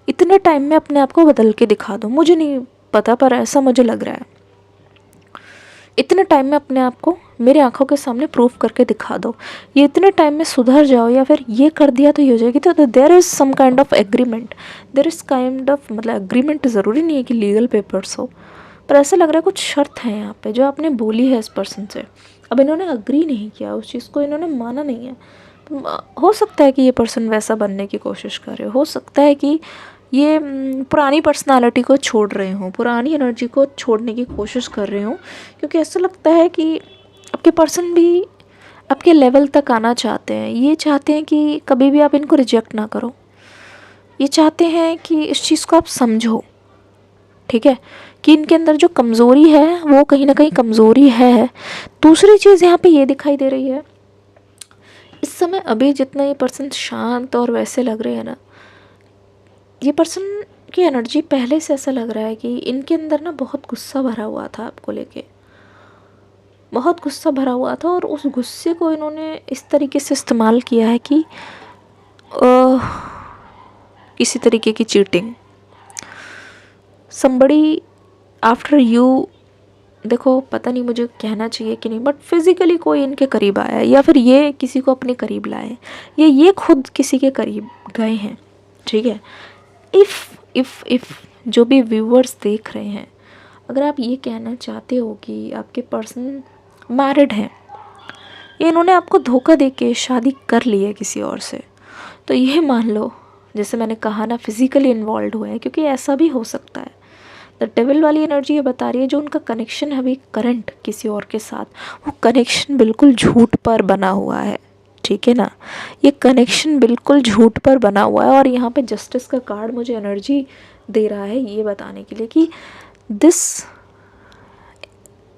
इतने टाइम में अपने आप को बदल के दिखा दो। मुझे नहीं पता पर ऐसा मुझे लग रहा है, इतने टाइम में अपने आप को मेरे आंखों के सामने प्रूफ करके दिखा दो, ये इतने टाइम में सुधर जाओ या फिर ये कर दिया तो ये हो जाएगी। तो there is some kind of agreement, there is kind of, मतलब एग्रीमेंट ज़रूरी नहीं है कि लीगल पेपर्स हो, पर ऐसा लग रहा है कुछ शर्त है यहाँ पे जो आपने बोली है इस पर्सन से। अब इन्होंने अग्री नहीं किया उस चीज़ को, इन्होंने माना नहीं है। हो सकता है कि ये पर्सन वैसा बनने की कोशिश करे, हो सकता है कि ये पुरानी पर्सनालिटी को छोड़ रहे हों, पुरानी एनर्जी को छोड़ने की कोशिश कर रहे हों, क्योंकि ऐसा लगता है कि आपके पर्सन भी आपके लेवल तक आना चाहते हैं। ये चाहते हैं कि कभी भी आप इनको रिजेक्ट ना करो, ये चाहते हैं कि इस चीज़ को आप समझो, ठीक है, कि इनके अंदर जो कमज़ोरी है वो कहीं ना कहीं कमज़ोरी है। दूसरी चीज़ यहाँ पे ये दिखाई दे रही है, इस समय अभी जितना ये पर्सन शांत और वैसे लग रहे हैं ना, ये पर्सन की एनर्जी पहले से ऐसा लग रहा है कि इनके अंदर ना बहुत गुस्सा भरा हुआ था आपको लेके, बहुत गुस्सा भरा हुआ था, और उस गुस्से को इन्होंने इस तरीके से इस्तेमाल किया है कि किसी तरीके की चीटिंग, somebody आफ्टर यू, देखो पता नहीं मुझे कहना चाहिए कि नहीं, बट फिज़िकली कोई इनके करीब आया है या फिर ये किसी को अपने करीब लाए, ये खुद किसी के करीब गए हैं, ठीक है। इफ़ जो भी व्यूअर्स देख रहे हैं, अगर आप ये कहना चाहते हो कि आपके पर्सन मैरिड हैं, ये इन्होंने आपको धोखा दे के शादी कर ली है किसी और से, तो ये मान लो, जैसे मैंने कहा ना, फिज़िकली इन्वॉल्व हुए हैं, क्योंकि ऐसा भी हो सकता है। द डेविल वाली एनर्जी ये बता रही है जो उनका कनेक्शन है अभी करंट किसी और के साथ, वो कनेक्शन बिल्कुल झूठ पर बना हुआ है, ठीक है ना। ये कनेक्शन बिल्कुल झूठ पर बना हुआ है, और यहाँ पे जस्टिस का कार्ड मुझे एनर्जी दे रहा है ये बताने के लिए कि दिस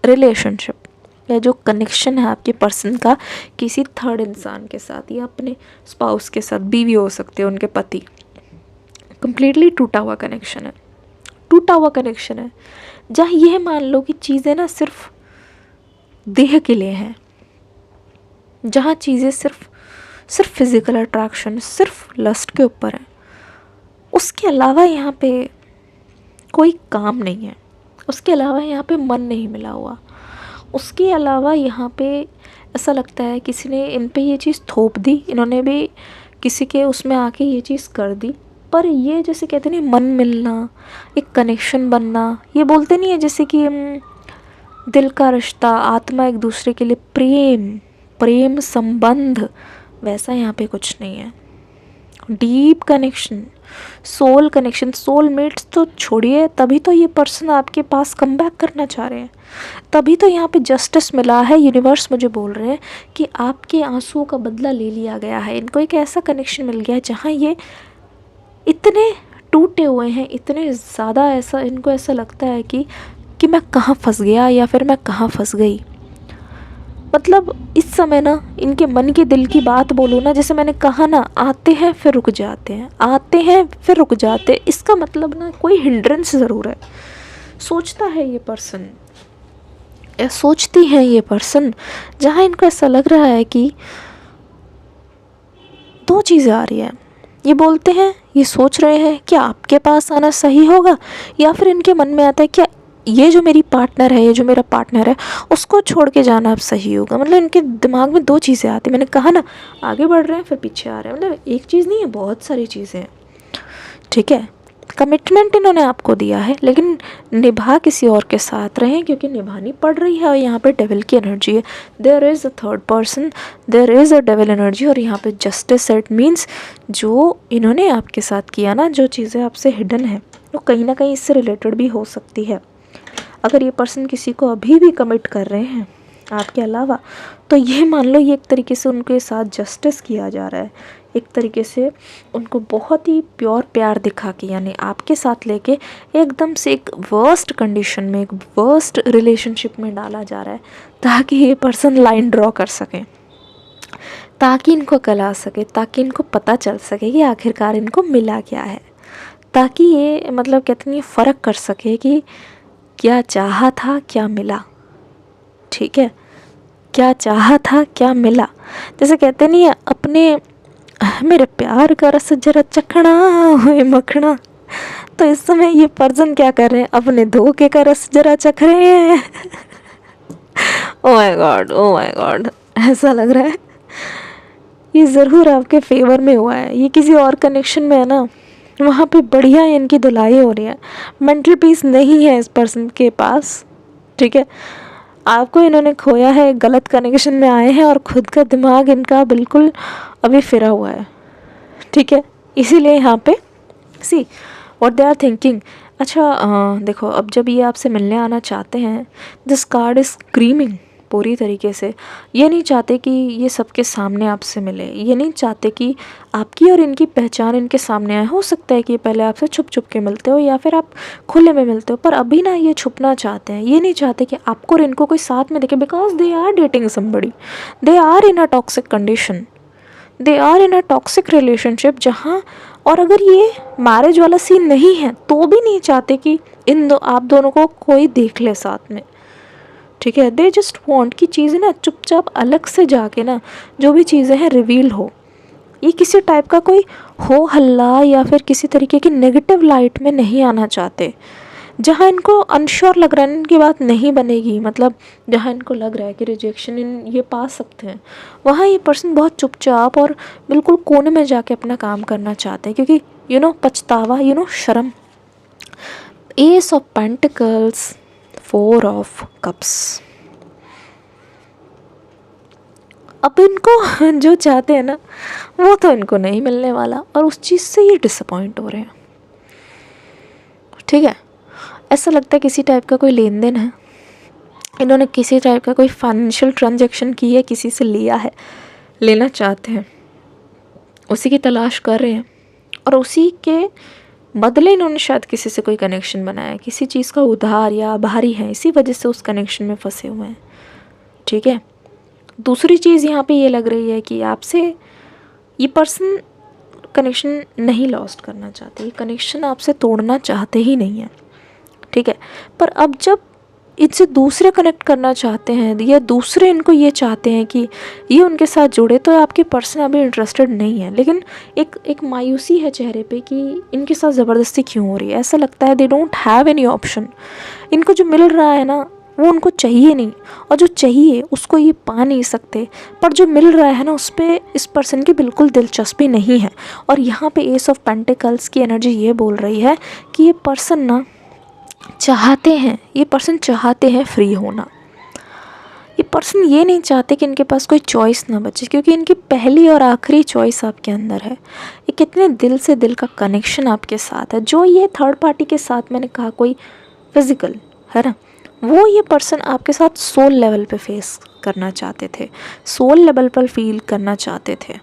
रिलेशनशिप या जो कनेक्शन है आपके पर्सन का किसी थर्ड इंसान के साथ या अपने स्पाउस के साथ, बीवी हो सकते हैं, उनके पति, कंप्लीटली टूटा हुआ कनेक्शन है, टूटा हुआ कनेक्शन है, जहाँ यह मान लो कि चीज़ें ना सिर्फ देह के लिए हैं, जहाँ चीज़ें सिर्फ फिज़िकल अट्रैक्शन, सिर्फ लस्ट के ऊपर है, उसके अलावा यहाँ पे कोई काम नहीं है, उसके अलावा यहाँ पे मन नहीं मिला हुआ, उसके अलावा यहाँ पे ऐसा लगता है किसी ने इन पे ये चीज़ थोप दी, इन्होंने भी किसी के उसमें आके ये चीज़ कर दी, पर ये जैसे कहते नहीं मन मिलना, एक कनेक्शन बनना, ये बोलते नहीं है जैसे कि दिल का रिश्ता, आत्मा एक दूसरे के लिए प्रेम संबंध, वैसा यहाँ पे कुछ नहीं है। Deep connection, soul connection, soulmates तो छोड़िए, तभी तो ये पर्सन आपके पास कम बैक करना चाह रहे हैं, तभी तो यहाँ पे जस्टिस मिला है। यूनिवर्स मुझे बोल रहे हैं कि आपके आंसुओं का बदला ले लिया गया है, इनको एक ऐसा कनेक्शन मिल गया है जहाँ ये इतने टूटे हुए हैं, इतने ज़्यादा, ऐसा इनको ऐसा लगता है कि मैं कहाँ फंस गया या फिर मैं कहाँ फंस गई। मतलब इस समय ना इनके मन की दिल की बात बोलूँ ना, जैसे मैंने कहा ना, आते हैं फिर रुक जाते हैं, आते हैं फिर रुक जाते हैं। इसका मतलब ना कोई हिंड्रेंस ज़रूर है। सोचता है ये पर्सन या सोचती है ये पर्सन, जहाँ इनको ऐसा लग रहा है कि दो चीज़ें आ रही है। ये बोलते हैं, ये सोच रहे हैं कि आपके पास आना सही होगा, या फिर इनके मन में आता है क्या ये जो मेरी पार्टनर है, ये जो मेरा पार्टनर है, उसको छोड़ के जाना अब सही होगा। मतलब इनके दिमाग में दो चीज़ें आती हैं। मैंने कहा ना, आगे बढ़ रहे हैं फिर पीछे आ रहे हैं। मतलब एक चीज़ नहीं है, बहुत सारी चीज़ें हैं। ठीक है, कमिटमेंट इन्होंने आपको दिया है, लेकिन निभा किसी और के साथ रहें, क्योंकि निभानी पड़ रही है। और यहाँ पे डेविल की एनर्जी है, there is a third person, there is a devil energy. और यहाँ पे जस्टिस इट मीन्स जो इन्होंने आपके साथ किया ना, जो चीज़ें आपसे हिडन है, वो कहीं ना कहीं इससे रिलेटेड भी हो सकती है। अगर ये पर्सन किसी को अभी भी कमिट कर रहे हैं आपके अलावा, तो ये मान लो ये एक तरीके से उनके साथ जस्टिस किया जा रहा है, एक तरीके से उनको बहुत ही प्योर प्यार दिखा के, यानी आपके साथ लेके एकदम से एक वर्स्ट कंडीशन में, एक वर्स्ट रिलेशनशिप में डाला जा रहा है, ताकि ये पर्सन लाइन ड्रॉ कर सकें, ताकि इनको कल आ सके, ताकि इनको पता चल सके कि आखिरकार इनको मिला क्या है, ताकि ये मतलब कहते हैं ये फ़र्क कर सके कि क्या चाहा था क्या मिला। ठीक है, क्या चाहा था क्या मिला। जैसे कहते नहीं है, अपने मेरे प्यार का रस जरा चखना हुए मखना, तो इस समय ये पर्सन क्या कर रहे हैं, अपने धोखे का रस जरा चख रहे हैं। Oh my God, oh my God, ऐसा लग रहा है ये ज़रूर आपके फेवर में हुआ है। ये किसी और कनेक्शन में है ना, वहाँ पे बढ़िया इनकी धुलाई हो रही है। मेंटल पीस नहीं है इस पर्सन के पास। ठीक है, आपको इन्होंने खोया है, गलत कनेक्शन में आए हैं, और खुद का दिमाग इनका बिल्कुल अभी फिरा हुआ है। ठीक है, इसीलिए यहाँ पे see what they are thinking. अच्छा देखो, अब जब ये आपसे मिलने आना चाहते हैं, दिस कार्ड इज स्क्रीमिंग पूरी तरीके से। ये नहीं चाहते कि ये सबके सामने आपसे मिले, ये नहीं चाहते कि आपकी और इनकी पहचान इनके सामने आए। हो सकता है कि पहले आपसे छुप छुप के मिलते हो, या फिर आप खुले में मिलते हो, पर अभी ना ये छुपना चाहते हैं। ये नहीं चाहते कि आपको और इनको कोई साथ में देखे, because they are dating somebody, they are in a toxic condition, they are in a toxic relationship, जहाँ और अगर ये मैरिज वाला सीन नहीं है तो भी नहीं चाहते कि आप दोनों को कोई देख ले साथ में। ठीक है, दे जस्ट वांट कि चीज़ें ना चुपचाप अलग से जाके ना, जो भी चीज़ें हैं रिवील हो। ये किसी टाइप का कोई हो हल्ला या फिर किसी तरीके की नेगेटिव लाइट में नहीं आना चाहते। जहाँ इनको अनश्योर लग रहा है इनकी बात नहीं बनेगी, मतलब जहाँ इनको लग रहा है कि रिजेक्शन ये पा सकते हैं, वहाँ ये पर्सन बहुत चुपचाप और बिल्कुल कोने में जाके अपना काम करना चाहते हैं, क्योंकि पछतावा, शर्म। S of pentacles, 4 of cups. अब इनको जो चाहते हैं ना, वो तो इनको नहीं मिलने वाला, और उस चीज़ से ये डिसअपॉइंट हो रहे हैं। ठीक है, ऐसा लगता है किसी टाइप का कोई लेन देन है, इन्होंने किसी टाइप का कोई फाइनेंशियल ट्रांजैक्शन की है, किसी से लिया है, लेना चाहते हैं, उसी की तलाश कर रहे हैं, और उसी के बदले इन्होंने शायद किसी से कोई कनेक्शन बनाया है, किसी चीज़ का उधार या आभारी है, इसी वजह से उस कनेक्शन में फंसे हुए हैं। ठीक है, दूसरी चीज़ यहाँ पे ये लग रही है कि आपसे ये पर्सन कनेक्शन नहीं लॉस्ट करना चाहते, ये कनेक्शन आपसे तोड़ना चाहते ही नहीं है। ठीक है, पर अब जब इनसे दूसरे कनेक्ट करना चाहते हैं, या दूसरे इनको ये चाहते हैं कि ये उनके साथ जुड़े, तो आपके पर्सन अभी इंटरेस्टेड नहीं है। लेकिन एक मायूसी है चेहरे पे कि इनके साथ ज़बरदस्ती क्यों हो रही है। ऐसा लगता है they don't have any option. इनको जो मिल रहा है ना, वो उनको चाहिए नहीं, और जो चाहिए उसको ये पा नहीं सकते, पर जो मिल रहा है ना, उस पर इस पर्सन की बिल्कुल दिलचस्पी नहीं है। और यहाँ पे एस ऑफ पेंटिकल्स की एनर्जी ये बोल रही है कि ये पर्सन ना चाहते हैं, ये पर्सन चाहते हैं फ्री होना। ये पर्सन ये नहीं चाहते कि इनके पास कोई चॉइस ना बचे, क्योंकि इनकी पहली और आखिरी चॉइस आपके अंदर है। ये कितने दिल से दिल का कनेक्शन आपके साथ है। जो ये थर्ड पार्टी के साथ मैंने कहा कोई फिज़िकल है ना, वो ये पर्सन आपके साथ सोल लेवल पे फेस करना चाहते थे, सोल लेवल पर फील करना चाहते थे।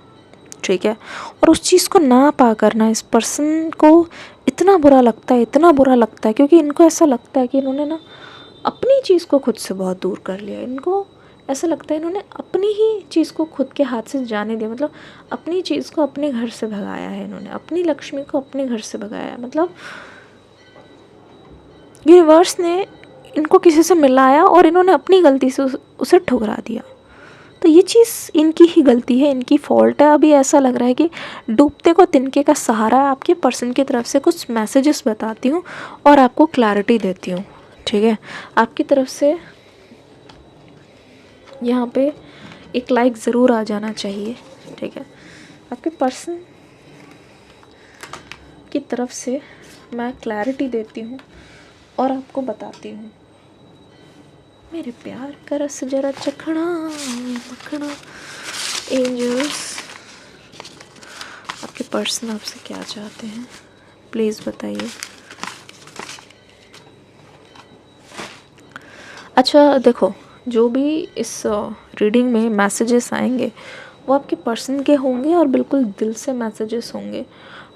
ठीक है, और उस चीज़ को ना पा करना इस पर्सन को इतना बुरा लगता है, इतना बुरा लगता है, क्योंकि इनको ऐसा लगता है कि इन्होंने ना अपनी चीज़ को खुद से बहुत दूर कर लिया। इनको ऐसा लगता है इन्होंने अपनी ही चीज़ को खुद के हाथ से जाने दिया, मतलब अपनी चीज़ को अपने घर से भगाया है इन्होंने, अपनी लक्ष्मी को अपने घर से भगाया है। मतलब यूनिवर्स ने इनको किसी से मिलाया और इन्होंने अपनी गलती से उसे ठुकरा दिया। तो ये चीज़ इनकी ही गलती है, इनकी फॉल्ट है। अभी ऐसा लग रहा है कि डूबते को तिनके का सहारा है। आपके पर्सन की तरफ से कुछ मैसेजेस बताती हूँ और आपको क्लैरिटी देती हूँ, ठीक है। आपकी तरफ से यहाँ पे एक लाइक ज़रूर आ जाना चाहिए, ठीक है। आपके पर्सन की तरफ से मैं क्लैरिटी देती हूँ और आपको बताती हूँ। मेरे प्यार का रस जरा चखना मखना। एंजल्स, आपके पर्सन आपसे क्या चाहते हैं प्लीज़ बताइए। अच्छा देखो, जो भी इस रीडिंग में मैसेजेस आएंगे वो आपके पर्सन के होंगे और बिल्कुल दिल से मैसेजेस होंगे,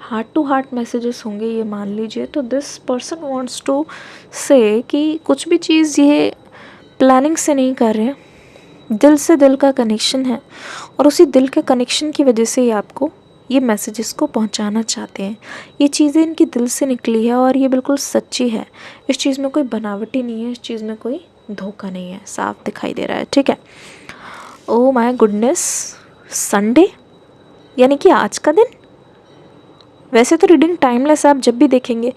हार्ट टू हार्ट मैसेजेस होंगे, ये मान लीजिए। तो दिस पर्सन वांट्स टू से कि कुछ भी चीज़ ये प्लानिंग से नहीं कर रहे, दिल से दिल का कनेक्शन है और उसी दिल के कनेक्शन की वजह से ही आपको ये मैसेजेस को पहुंचाना चाहते हैं। ये चीज़ें इनकी दिल से निकली है और ये बिल्कुल सच्ची है। इस चीज़ में कोई बनावटी नहीं है, इस चीज़ में कोई धोखा नहीं है, साफ दिखाई दे रहा है, ठीक है। ओह माय गुडनेस, संडे यानी कि आज का दिन। वैसे तो रीडिंग टाइमलेस है, आप जब भी देखेंगे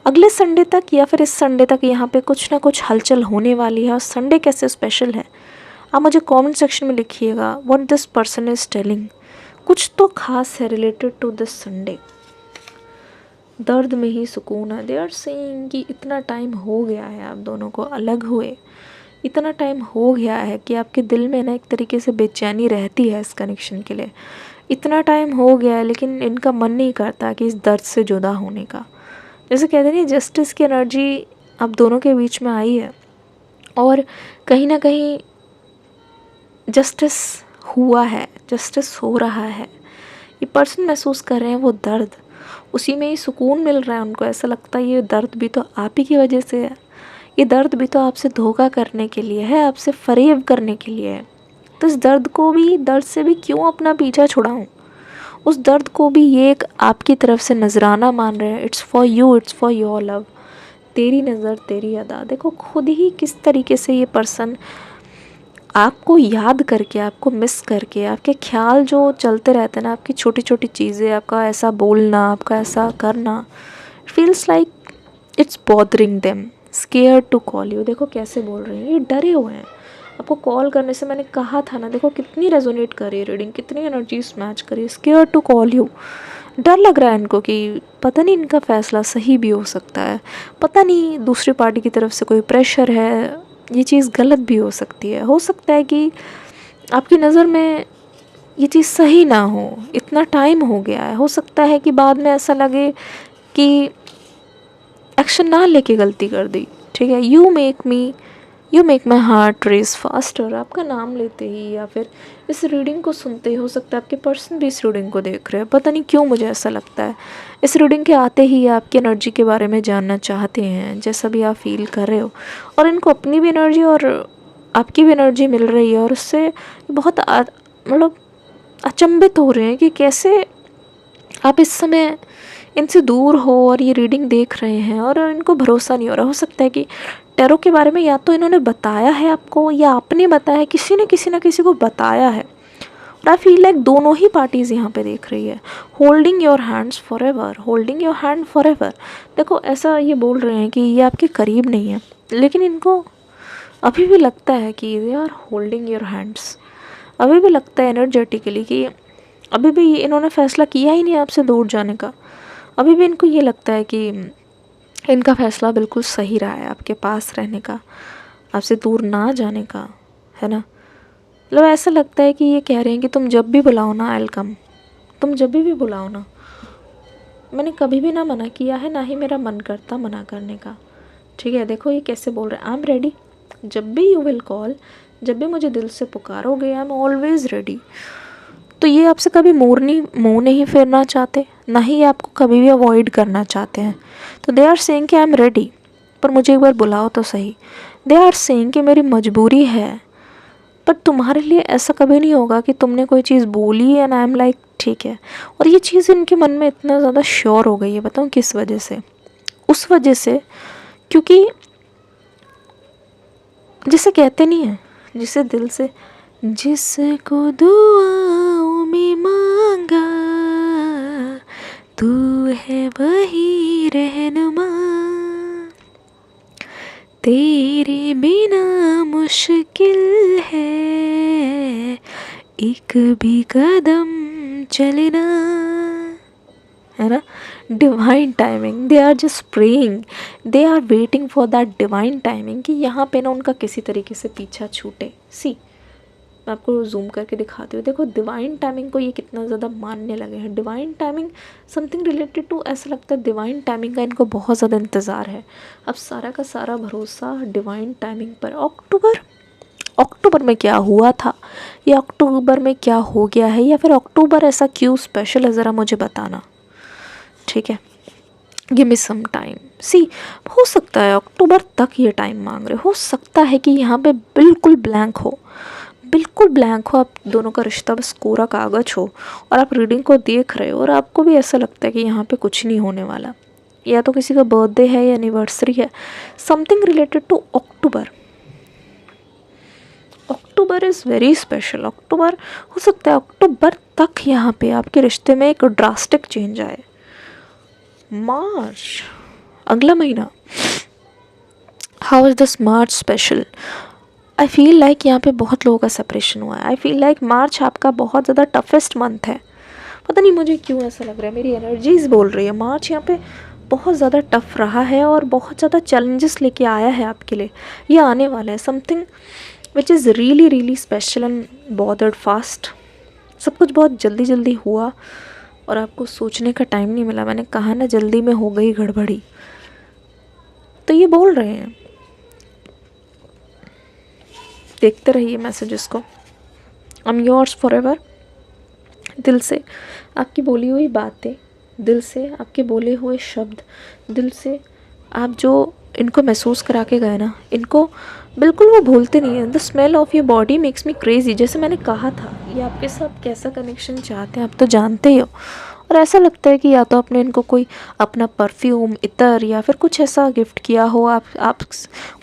अगले संडे तक या फिर इस संडे तक यहाँ पे कुछ ना कुछ हलचल होने वाली है। और संडे कैसे स्पेशल है आप मुझे कमेंट सेक्शन में लिखिएगा। What this person is telling, कुछ तो खास है रिलेटेड टू दिस संडे। दर्द में ही सुकून है। दे आर सेइंग कि इतना टाइम हो गया है आप दोनों को अलग हुए, इतना टाइम हो गया है कि आपके दिल में ना एक तरीके से बेचैनी रहती है इस कनेक्शन के लिए। इतना टाइम हो गया है लेकिन इनका मन नहीं करता कि इस दर्द से जुदा होने का। जैसे कहते नहीं, जस्टिस की एनर्जी आप दोनों के बीच में आई है और कहीं ना कहीं जस्टिस हुआ है, जस्टिस हो रहा है। ये पर्सन महसूस कर रहे हैं वो दर्द, उसी में ही सुकून मिल रहा है उनको। ऐसा लगता है ये दर्द भी तो आप ही की वजह से है, ये दर्द भी तो आपसे धोखा करने के लिए है, आपसे फरेब करने के लिए है। तो इस दर्द को भी, दर्द से भी क्यों अपना पीछा छुड़ाऊँ, उस दर्द को भी ये एक आपकी तरफ से नजराना मान रहे हैं। It's for you, it's for your love. तेरी नज़र तेरी अदा। देखो खुद ही किस तरीके से ये पर्सन आपको याद करके, आपको मिस करके, आपके ख्याल जो चलते रहते हैं ना, आपकी छोटी छोटी चीज़ें, आपका ऐसा बोलना, आपका ऐसा करना, feels like it's bothering them, scared to call you. देखो कैसे बोल रही हैं, ये डरे हुए हैं आपको कॉल करने से। मैंने कहा था ना, देखो कितनी रेजोनेट कर रही है रीडिंग, कितनी एनर्जीज मैच कर रही है। स्केयर्ड टू कॉल यू, डर लग रहा है इनको कि पता नहीं इनका फ़ैसला सही भी हो सकता है, पता नहीं दूसरी पार्टी की तरफ से कोई प्रेशर है, ये चीज़ गलत भी हो सकती है। हो सकता है कि आपकी नज़र में ये चीज़ सही ना हो, इतना टाइम हो गया है। हो सकता है कि बाद में ऐसा लगे कि एक्शन ना लेके गलती कर दी, ठीक है। You make my heart race faster. आपका नाम लेते ही या फिर इस रीडिंग को सुनते ही, हो सकता है आपके पर्सन भी इस रीडिंग को देख रहे हैं, पता नहीं क्यों मुझे ऐसा लगता है। इस रीडिंग के आते ही आपकी एनर्जी के बारे में जानना चाहते हैं, जैसा भी आप फील कर रहे हो। और इनको अपनी भी एनर्जी और आपकी भी एनर्जी मिल रही है और उससे बहुत मतलब अचंभित हो रहे हैं कि कैसे आप इस समय इनसे दूर हो और ये रीडिंग देख रहे हैं और इनको भरोसा नहीं हो रहा। हो सकता है कि टैरो के बारे में या तो इन्होंने बताया है आपको या आपने बताया है, किसी ने किसी ना किसी को बताया है। और आई फील लाइक दोनों ही पार्टीज़ यहाँ पे देख रही है। Holding your hands for ever, holding your hand for ever. देखो ऐसा ये बोल रहे हैं कि ये आपके करीब नहीं है, लेकिन इनको अभी भी लगता है कि they are holding your hands. अभी भी लगता है एनर्जेटिकली कि अभी भी इन्होंने फ़ैसला किया ही नहीं आपसे दूर जाने का। अभी भी इनको ये लगता है कि इनका फ़ैसला बिल्कुल सही रहा है, आपके पास रहने का, आपसे दूर ना जाने का, है ना। मतलब ऐसा लगता है कि ये कह रहे हैं कि तुम जब भी बुलाओ ना, आई विल कम। तुम जब भी बुलाओ ना, मैंने कभी भी ना मना किया है, ना ही मेरा मन करता मना करने का, ठीक है। देखो ये कैसे बोल रहे हैं, आई एम रेडी, जब भी यू विल कॉल, जब भी मुझे दिल से पुकारोगे, आई एम ऑलवेज़ रेडी। तो ये आपसे कभी मुँह नहीं फेरना चाहते, ना ही ये आपको कभी भी अवॉइड करना चाहते हैं। तो दे आर सेइंग कि आई एम रेडी, पर मुझे एक बार बुलाओ तो सही। दे आर सेइंग कि मेरी मजबूरी है, बट तुम्हारे लिए ऐसा कभी नहीं होगा कि तुमने कोई चीज़ बोली एंड आई एम लाइक ठीक है। और ये चीज़ इनके मन में इतना ज़्यादा श्योर हो गई है, बताऊँ किस वजह से? उस वजह से क्योंकि जिसे कहते नहीं है, जिसे दिल से, जिसको दुआओं में मांगा तू है वही रहनुमा, तेरे बिना मुश्किल है एक भी कदम चलना, है ना? Divine timing, they are just praying, they are waiting for that divine timing कि यहाँ पे ना उनका किसी तरीके से पीछा छूटे। सी मैं आपको जूम करके दिखाती हूँ, देखो डिवाइन टाइमिंग को ये कितना ज़्यादा मानने लगे हैं। Divine timing something related to, ऐसा लगता है डिवाइन टाइमिंग का इनको बहुत ज़्यादा इंतज़ार है। अब सारा का सारा भरोसा डिवाइन टाइमिंग पर। अक्टूबर में क्या हुआ था, या अक्टूबर में क्या हो गया है, या फिर अक्टूबर ऐसा क्यों स्पेशल है, ज़रा मुझे बताना, ठीक है? Give me some time. सी हो सकता है अक्टूबर तक ये टाइम मांग रहे, हो सकता है कि यहाँ पे बिल्कुल ब्लैंक हो, बिल्कुल ब्लैंक हो, आप दोनों का रिश्ता बस कोरा कागज़ हो और आप रीडिंग को देख रहे हो और आपको भी ऐसा लगता है कि यहाँ पे कुछ नहीं होने वाला, या तो किसी का बर्थडे है या एनिवर्सरी है, something related to October. October is very special. October हो सकता है अक्टूबर तक यहाँ पे आपके रिश्ते में एक ड्रास्टिक चेंज आए। मार्च, अगला महीना, how is this March special? I feel like यहाँ पे बहुत लोगों का सेपरेशन हुआ है। आई फील लाइक मार्च आपका बहुत ज़्यादा टफेस्ट मंथ है। पता नहीं मुझे क्यों ऐसा लग रहा है, मेरी एनर्जीज बोल रही है मार्च यहाँ पे बहुत ज़्यादा टफ रहा है और बहुत ज़्यादा चैलेंजेस लेके आया है आपके लिए, ये आने वाला है। Something which is really really special and bothered fast. सब कुछ बहुत जल्दी जल्दी हुआ और आपको सोचने का टाइम नहीं मिला। मैंने कहा ना, जल्दी में हो गई गड़बड़ी। तो ये बोल रहे हैं, देखते रहिए मैसेजेस को। I am yours for ever. दिल से आपकी बोली हुई बातें, दिल से आपके बोले हुए शब्द, दिल से आप जो इनको महसूस करा के गए ना, इनको बिल्कुल वो भूलते नहीं हैं। The smell of your body makes me crazy. जैसे मैंने कहा था, ये आपके साथ कैसा कनेक्शन चाहते हैं आप तो जानते ही हो। और ऐसा लगता है कि या तो आपने इनको कोई अपना परफ्यूम, इतर या फिर कुछ ऐसा गिफ्ट किया हो, आप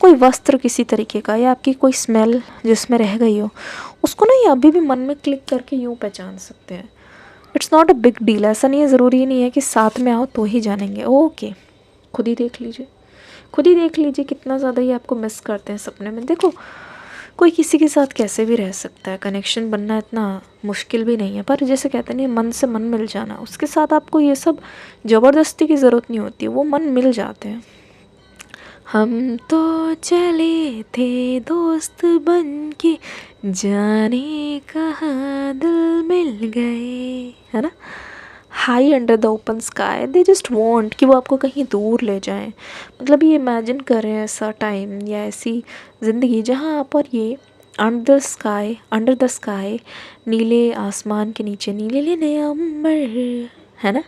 कोई वस्त्र किसी तरीके का, या आपकी कोई स्मेल जिसमें रह गई हो, उसको ना ये अभी भी मन में क्लिक करके यूँ पहचान सकते हैं। It's not a big deal. ऐसा नहीं है, ज़रूरी नहीं है कि साथ में आओ तो ही जानेंगे। ओके, खुद ही देख लीजिए, खुद ही देख लीजिए कितना ज़्यादा ये आपको मिस करते हैं सपने में। देखो, कोई किसी के साथ कैसे भी रह सकता है, कनेक्शन बनना इतना मुश्किल भी नहीं है। पर जैसे कहते नहीं, मन से मन मिल जाना, उसके साथ आपको ये सब ज़बरदस्ती की ज़रूरत नहीं होती, वो मन मिल जाते हैं। हम तो चले थे दोस्त बन के, जाने कहाँ दिल मिल गए, है ना? High under the open sky, they just want कि वो आपको कहीं दूर ले जाएं। मतलब ये इमेजिन करें ऐसा टाइम या ऐसी ज़िंदगी जहाँ आप और ये अंडर द स्काई, नीले आसमान के नीचे, नीले नीले अंबर, है ना?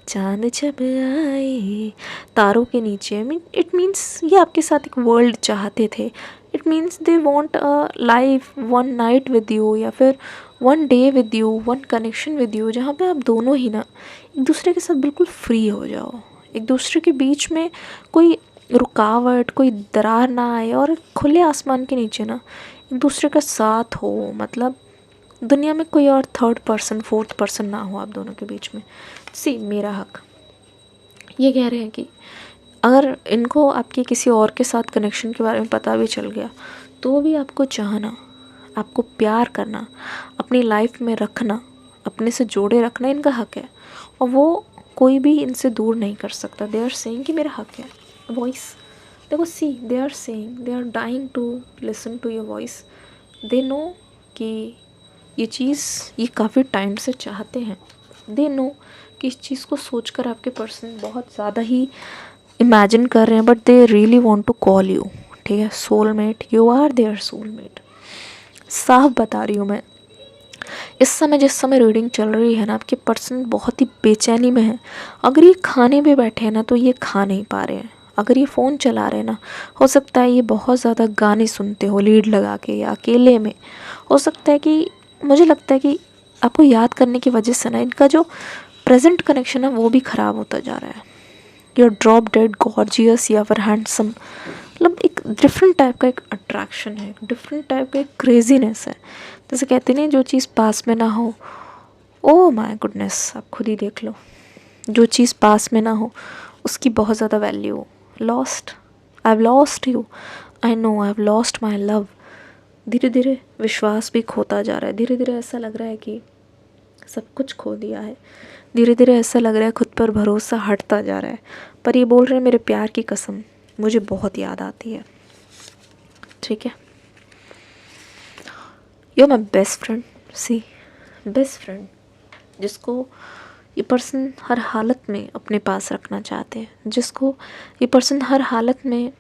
चांद जब आए तारों के नीचे। इट मीन्स ये आपके साथ एक वर्ल्ड चाहते थे। It means they want a life, one night with you, या फिर one day with you, one connection with you, जहाँ पे आप दोनों ही ना एक दूसरे के साथ बिल्कुल फ्री हो जाओ, एक दूसरे के बीच में कोई रुकावट, कोई दरार ना आए, और खुले आसमान के नीचे ना एक दूसरे का साथ हो। मतलब दुनिया में कोई और थर्ड पर्सन, फोर्थ पर्सन ना हो आप दोनों के बीच में। सी मेरा हक, ये कह रहे हैं कि अगर इनको आपके किसी और के साथ कनेक्शन के बारे में पता भी चल गया तो भी आपको चाहना, आपको प्यार करना, अपनी लाइफ में रखना, अपने से जोड़े रखना इनका हक है, और वो कोई भी इनसे दूर नहीं कर सकता। दे आर सेइंग कि मेरा हक है। वॉइस देखो, see they are saying, they are dying to listen to your voice. They know कि ये चीज़ ये काफ़ी टाइम से चाहते हैं। दे नो कि इस चीज़ को सोचकर आपके पर्सन बहुत ज़्यादा ही इमेजिन कर रहे हैं, but they really want to call you. ठीक है, soulmate, you are their soulmate. साफ बता रही हूँ मैं, इस समय जिस समय रीडिंग चल रही है ना, आपके पर्सन बहुत ही बेचैनी में है। अगर ये खाने भी बैठे हैं ना तो ये खा नहीं पा रहे हैं। अगर ये फ़ोन चला रहे ना, हो सकता है ये बहुत ज़्यादा गाने सुनते हो लीड लगा के या अकेले में। हो सकता है कि, मुझे लगता है कि आपको याद करने की वजह से ना इनका जो प्रेजेंट कनेक्शन है वो भी ख़राब होता जा रहा है। You are drop dead gorgeous या फिर हैंडसम, मतलब एक डिफरेंट टाइप का एक अट्रैक्शन है, डिफरेंट टाइप का एक क्रेजीनेस है। जैसे कहते नहीं, जो चीज़ पास में ना हो, ओ माय गुडनेस, आप खुद ही देख लो, जो चीज़ पास में ना हो उसकी बहुत ज़्यादा वैल्यू हो। Lost, I have lost you, I know I have lost my love. धीरे धीरे विश्वास भी खोता जा रहा है, धीरे धीरे ऐसा लग रहा है कि सब कुछ खो दिया है, धीरे धीरे ऐसा लग रहा है खुद पर भरोसा हटता जा रहा है। पर ये बोल रहे हैं, मेरे प्यार की कसम मुझे बहुत याद आती है। ठीक है, you my best friend, see best friend, जिसको ये पर्सन हर हालत में अपने पास रखना चाहते हैं, जिसको ये पर्सन हर हालत में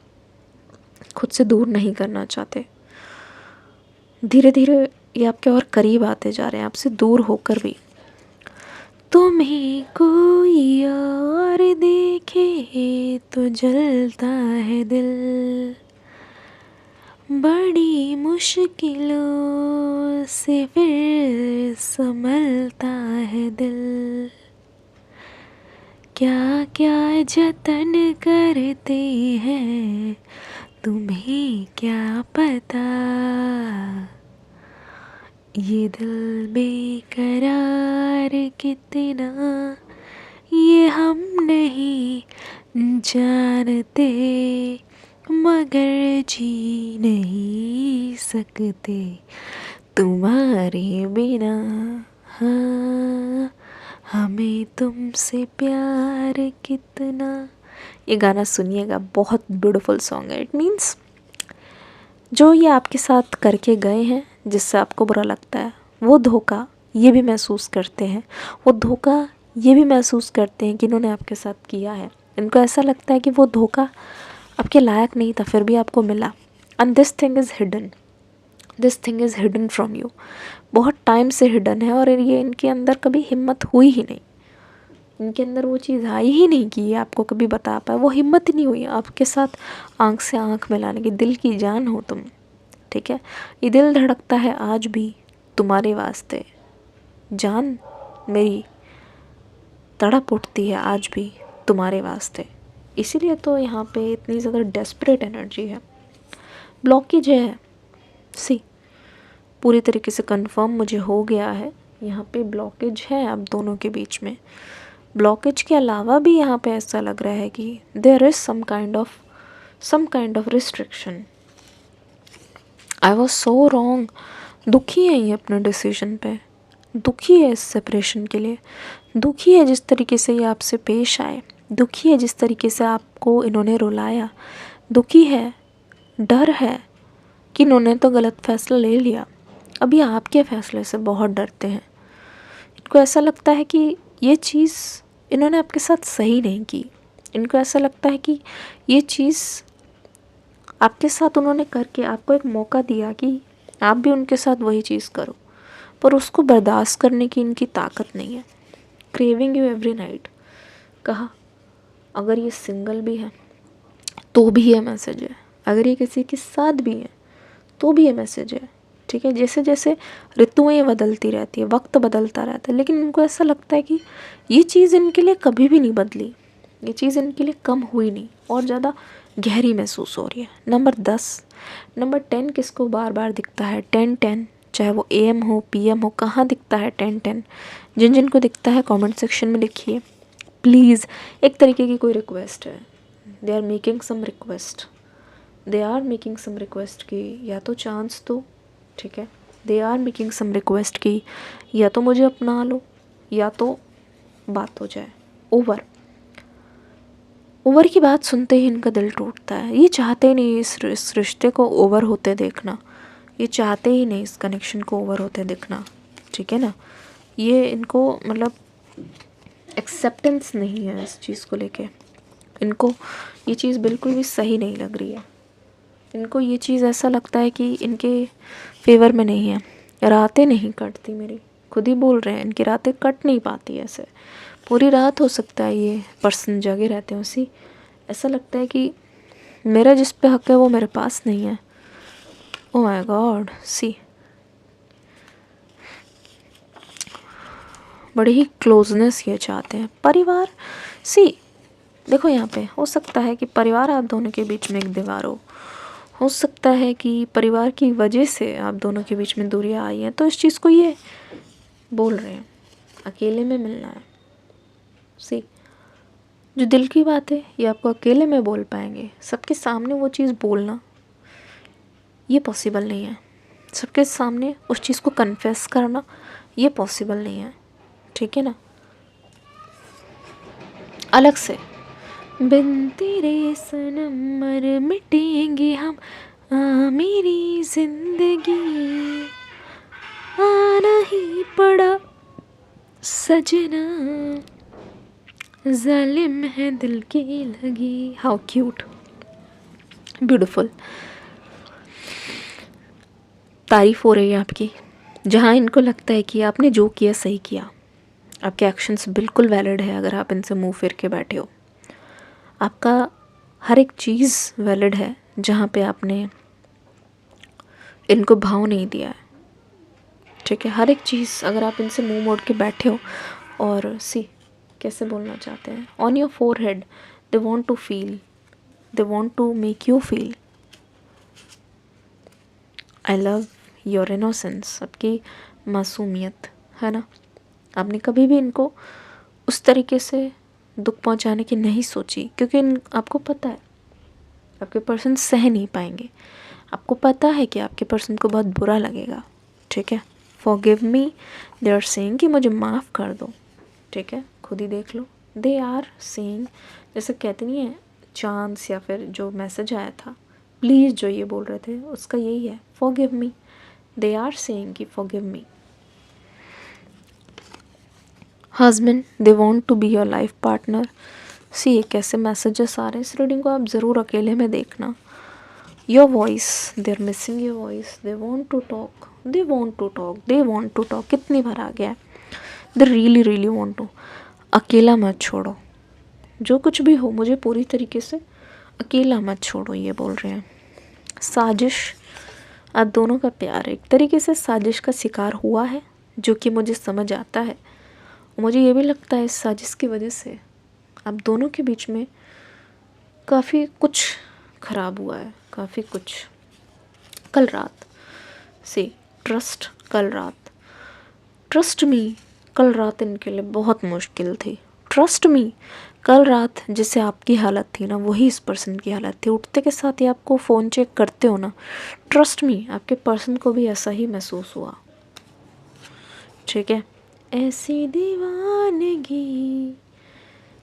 खुद से दूर नहीं करना चाहते। धीरे धीरे ये आपके और करीब आते जा रहे हैं, आपसे दूर होकर भी। तुम्हें कोई और देखे तो जलता है दिल, बड़ी मुश्किलों से फिर संभलता है दिल। क्या क्या जतन करते हैं तुम्हें क्या पता, ये दिल बेकरार कितना ये हम नहीं जानते, मगर जी नहीं सकते तुम्हारे बिना। हाँ, हमें तुमसे प्यार कितना। ये गाना सुनिएगा, बहुत ब्यूटीफुल सॉन्ग है। इट मीन्स जो ये आपके साथ करके गए हैं, जिससे आपको बुरा लगता है, वो धोखा ये भी महसूस करते हैं, वो धोखा ये भी महसूस करते हैं कि इन्होंने आपके साथ किया है। इनको ऐसा लगता है कि वो धोखा आपके लायक नहीं था, फिर भी आपको मिला। And this thing is hidden, this thing is hidden from you, बहुत टाइम से हिडन है। और ये इनके अंदर कभी हिम्मत हुई ही नहीं, इनके अंदर वो चीज़ आई ही नहीं कि ये आपको कभी बता पाए, वो हिम्मत ही नहीं हुई आपके साथ आँख से आँख मिलाने की। दिल की जान हो तुम, ठीक है, ये दिल धड़कता है आज भी तुम्हारे वास्ते, जान मेरी तड़प उठती है आज भी तुम्हारे वास्ते। इसीलिए तो यहाँ पे इतनी ज़्यादा डेस्परेट एनर्जी है। ब्लॉकेज है, सी पूरी तरीके से कंफर्म मुझे हो गया है, यहाँ पे ब्लॉकेज है आप दोनों के बीच में। ब्लॉकेज के अलावा भी यहाँ पे ऐसा लग रहा है कि there is some kind of restriction. I was so wrong. दुखी है ये अपने डिसीजन पे, दुखी है इस सेपरेशन के लिए, दुखी है जिस तरीके से ये आपसे पेश आए, दुखी है जिस तरीके से आपको इन्होंने रुलाया, दुखी है, डर है कि इन्होंने तो गलत फैसला ले लिया। अभी आपके फ़ैसले से बहुत डरते हैं। इनको ऐसा लगता है कि ये चीज़ इन्होंने आपके साथ सही नहीं की। इनको ऐसा लगता है कि ये चीज़ आपके साथ उन्होंने करके आपको एक मौका दिया कि आप भी उनके साथ वही चीज़ करो, पर उसको बर्दाश्त करने की इनकी ताकत नहीं है। क्रेविंग यू एवरी नाइट कहा। अगर ये सिंगल भी है तो भी ये मैसेज है, अगर ये किसी के साथ भी है तो भी ये मैसेज है। ठीक है, जैसे जैसे ऋतुएं बदलती रहती है, वक्त बदलता रहता है, लेकिन इनको ऐसा लगता है कि ये चीज़ इनके लिए कभी भी नहीं बदली, ये चीज़ इनके लिए कम हुई नहीं, और ज़्यादा गहरी महसूस हो रही है। नंबर 10, नंबर 10 किसको बार बार दिखता है? 10-10, चाहे वो AM हो PM हो, कहाँ दिखता है 10-10? जिन जिन को दिखता है कमेंट सेक्शन में लिखिए प्लीज़। एक तरीके की कोई रिक्वेस्ट है, they are making some request, they are making some request की या तो चांस दो, ठीक है, they are making some request की या तो मुझे अपना लो या तो बात हो जाए। ओवर की बात सुनते ही इनका दिल टूटता है। ये चाहते ही नहीं इस रिश्ते को ओवर होते देखना, ये चाहते ही नहीं इस कनेक्शन को ओवर होते देखना, ठीक है ना। ये इनको मतलब एक्सेप्टेंस नहीं है इस चीज़ को लेके, इनको ये चीज़ बिल्कुल भी सही नहीं लग रही है। इनको ये चीज़ ऐसा लगता है कि इनके फेवर में नहीं है। रातें नहीं कटती मेरी, खुद ही बोल रहे हैं, इनकी रातें कट नहीं पाती ऐसे। पूरी रात हो सकता है ये पर्सन जगे रहते हैं उसी ऐसा लगता है कि मेरा जिस पे हक है वो मेरे पास नहीं है। ओह माय गॉड, सी बड़ी ही क्लोजनेस ये चाहते हैं परिवार। सी देखो यहाँ पे हो सकता है कि परिवार आप दोनों के बीच में एक दीवार हो सकता है कि परिवार की वजह से आप दोनों के बीच में दूरियां आई हैं, तो इस चीज़ को ये बोल रहे हैं अकेले में मिलना है। सी जो दिल की बात है ये आपको अकेले में बोल पाएंगे, सबके सामने वो चीज़ बोलना ये पॉसिबल नहीं है। सबके सामने उस चीज़ को कन्फेस करना ये पॉसिबल नहीं है, ठीक है ना। अलग से बिन तेरे सनम मर मिटेंगे हम, मेरी जिंदगी आना ही पड़ा सजना, जालिम है दिल की लगी। How cute, beautiful. तारीफ हो रही है आपकी, जहाँ इनको लगता है कि आपने जो किया सही किया, आपके एक्शंस बिल्कुल वैलिड है। अगर आप इनसे मुंह फिर के बैठे हो, आपका हर एक चीज़ वैलिड है जहाँ पे आपने इनको भाव नहीं दिया है, ठीक है। हर एक चीज़ अगर आप इनसे मुंह मोड़ के बैठे हो और सी कैसे बोलना चाहते हैं, on your forehead they want to feel, they want to make you feel I love your innocence, आपकी मासूमियत है ना। आपने कभी भी इनको उस तरीके से दुख पहुंचाने की नहीं सोची, क्योंकि आपको पता है आपके पर्सन सह नहीं पाएंगे। आपको पता है कि आपके पर्सन को बहुत बुरा लगेगा, ठीक है। Forgive me, they are saying कि मुझे माफ़ कर दो, ठीक है। खुद ही देख लो, दे आर सेइंग, जैसे कहते नहीं है चांस या फिर जो मैसेज आया था प्लीज़ जो ये बोल रहे थे उसका यही है, forgive me. They are saying कि forgive me. Husband, they want to be your life partner. See ये कैसे मैसेजेस आ रहे हैं, इस रीडिंग को आप ज़रूर अकेले में देखना। Your voice, they are missing your voice, they want to talk, they want to talk, they want to talk, कितनी बार आ गया है, they really really want to. अकेला मत छोड़ो, जो कुछ भी हो मुझे पूरी तरीके से अकेला मत छोड़ो, ये बोल रहे हैं। साजिश, आप दोनों का प्यार एक तरीके से साजिश का शिकार हुआ है, जो कि मुझे समझ आता है। मुझे ये भी लगता है इस साजिश की वजह से आप दोनों के बीच में काफ़ी कुछ ख़राब हुआ है, काफ़ी कुछ। कल रात से ट्रस्ट, कल रात, ट्रस्ट मी, कल रात इनके लिए बहुत मुश्किल थी। ट्रस्ट मी, कल रात जैसे आपकी हालत थी ना वही इस पर्सन की हालत थी। उठते के साथ ही आपको फ़ोन चेक करते हो ना, ट्रस्ट मी आपके पर्सन को भी ऐसा ही महसूस हुआ, ठीक है। ऐसी दीवानगी,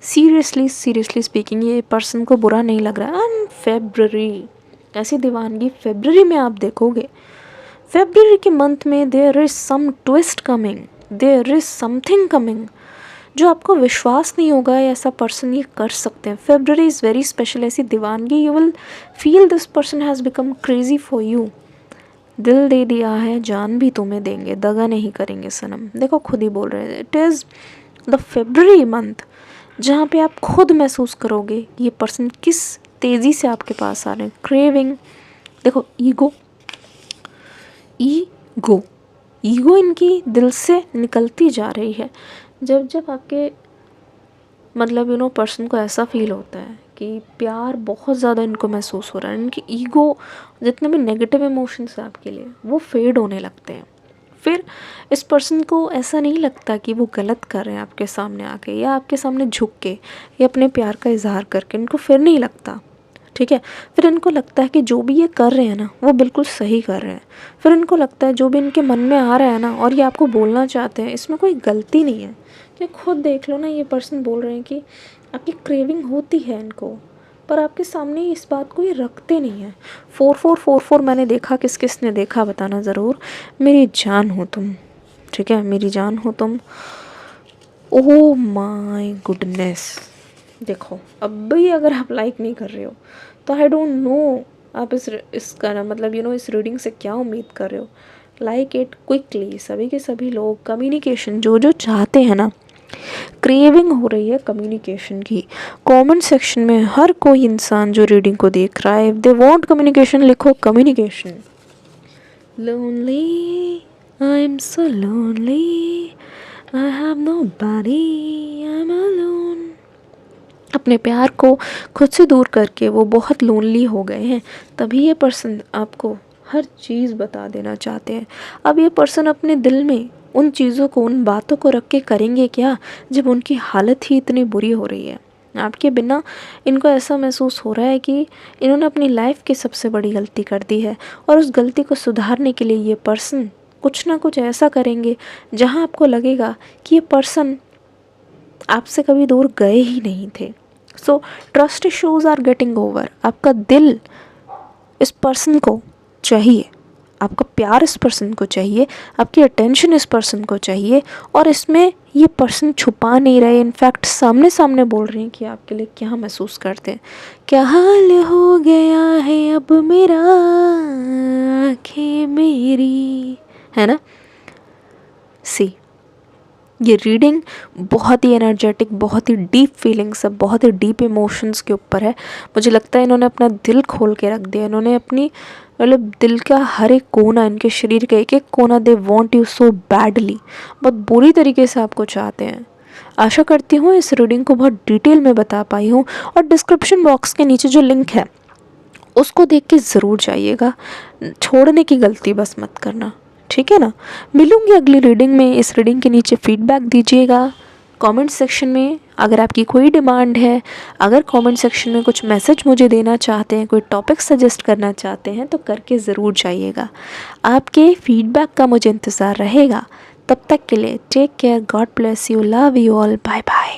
सीरियसली सीरियसली स्पीकिंग ये पर्सन को बुरा नहीं लग रहा है। फेब्रुअरी, ऐसी दीवानगी फेब्रुअरी में आप देखोगे। फेब्रुअरी के मंथ में there is some twist coming, there is something coming, जो आपको विश्वास नहीं होगा ऐसा पर्सन ये कर सकते हैं। February is very special. ऐसी दीवानगी, you will feel this person has become crazy for you. दिल दे दिया है, जान भी तुम्हें देंगे, दगा नहीं करेंगे सनम। देखो खुद ही बोल रहे हैं, it is the February month जहाँ पे आप खुद महसूस करोगे ये पर्सन किस तेज़ी से आपके पास आ रहे हैं। क्रेविंग, देखो ईगो, ईगो, ईगो इनकी दिल से निकलती जा रही है। जब जब आपके मतलब पर्सन को ऐसा फील होता है कि प्यार बहुत ज़्यादा इनको महसूस हो रहा है, इनकी ईगो, जितने भी नेगेटिव इमोशंस हैं आपके लिए वो फेड होने लगते हैं। फिर इस पर्सन को ऐसा नहीं लगता कि वो गलत कर रहे हैं आपके सामने आके या आपके सामने झुक के या अपने प्यार का इजहार करके, इनको फिर नहीं लगता, ठीक है। फिर इनको लगता है कि जो भी ये कर रहे हैं ना वो बिल्कुल सही कर रहे हैं। फिर इनको लगता है जो भी इनके मन में आ रहा है ना और ये आपको बोलना चाहते हैं इसमें कोई गलती नहीं है। कि खुद देख लो ना, ये पर्सन बोल रहे हैं कि आपकी क्रेविंग होती है इनको, पर आपके सामने इस बात को ये रखते नहीं हैं। 4444 मैंने देखा, किस किस ने देखा बताना ज़रूर। मेरी जान हो तुम, ठीक है, मेरी जान हो तुम। ओह माय गुडनेस, देखो अब भी अगर आप लाइक नहीं कर रहे हो तो आई डोंट नो आप इसका ना मतलब इस रीडिंग से क्या उम्मीद कर रहे हो। लाइक इट क्विकली, सभी के सभी लोग कम्युनिकेशन जो जो चाहते हैं ना क्रेविंग हो रही है कम्युनिकेशन की। कमेंट सेक्शन में हर कोई इंसान जो रीडिंग को देख रहा है, इफ दे वांट कम्युनिकेशन, लिखो communication. Lonely, I am so lonely, I have nobody, I am alone. अपने प्यार को खुद से दूर करके वो बहुत लोनली हो गए हैं, तभी ये पर्सन आपको हर चीज़ बता देना चाहते हैं। अब ये पर्सन अपने दिल में उन चीज़ों को, उन बातों को रख के करेंगे क्या, जब उनकी हालत ही इतनी बुरी हो रही है। आपके बिना इनको ऐसा महसूस हो रहा है कि इन्होंने अपनी लाइफ की सबसे बड़ी गलती कर दी है, और उस गलती को सुधारने के लिए ये पर्सन कुछ ना कुछ ऐसा करेंगे जहां आपको लगेगा कि ये पर्सन आपसे कभी दूर गए ही नहीं थे। So trust issues are getting over. आपका दिल इस पर्सन को चाहिए, आपका प्यार इस पर्सन को चाहिए, आपकी अटेंशन इस पर्सन को चाहिए, और इसमें ये पर्सन छुपा नहीं रहे, इनफैक्ट सामने सामने बोल रहे हैं कि आपके लिए क्या महसूस करते हैं। क्या हाल हो गया है अब मेरा, आँखें मेरी, है ना। सी, ये रीडिंग बहुत ही एनर्जेटिक, बहुत ही डीप फीलिंग्स है, बहुत ही डीप इमोशंस के ऊपर है। मुझे लगता है इन्होंने अपना दिल खोल के रख दिया, इन्होंने अपनी मतलब दिल का हर एक कोना, इनके शरीर का एक एक कोना, they want you so badly, बहुत बुरी तरीके से आपको चाहते हैं। आशा करती हूँ इस रीडिंग को बहुत डिटेल में बता पाई हूँ, और डिस्क्रिप्शन बॉक्स के नीचे जो लिंक है उसको देख के ज़रूर जाइएगा, छोड़ने की गलती बस मत करना, ठीक है ना। मिलूंगी अगली रीडिंग में। इस रीडिंग के नीचे फीडबैक दीजिएगा कमेंट सेक्शन में, अगर आपकी कोई डिमांड है, अगर कमेंट सेक्शन में कुछ मैसेज मुझे देना चाहते हैं, कोई टॉपिक सजेस्ट करना चाहते हैं, तो करके ज़रूर जाइएगा। आपके फीडबैक का मुझे इंतज़ार रहेगा। तब तक के लिए take care, God bless you, love you all, bye bye.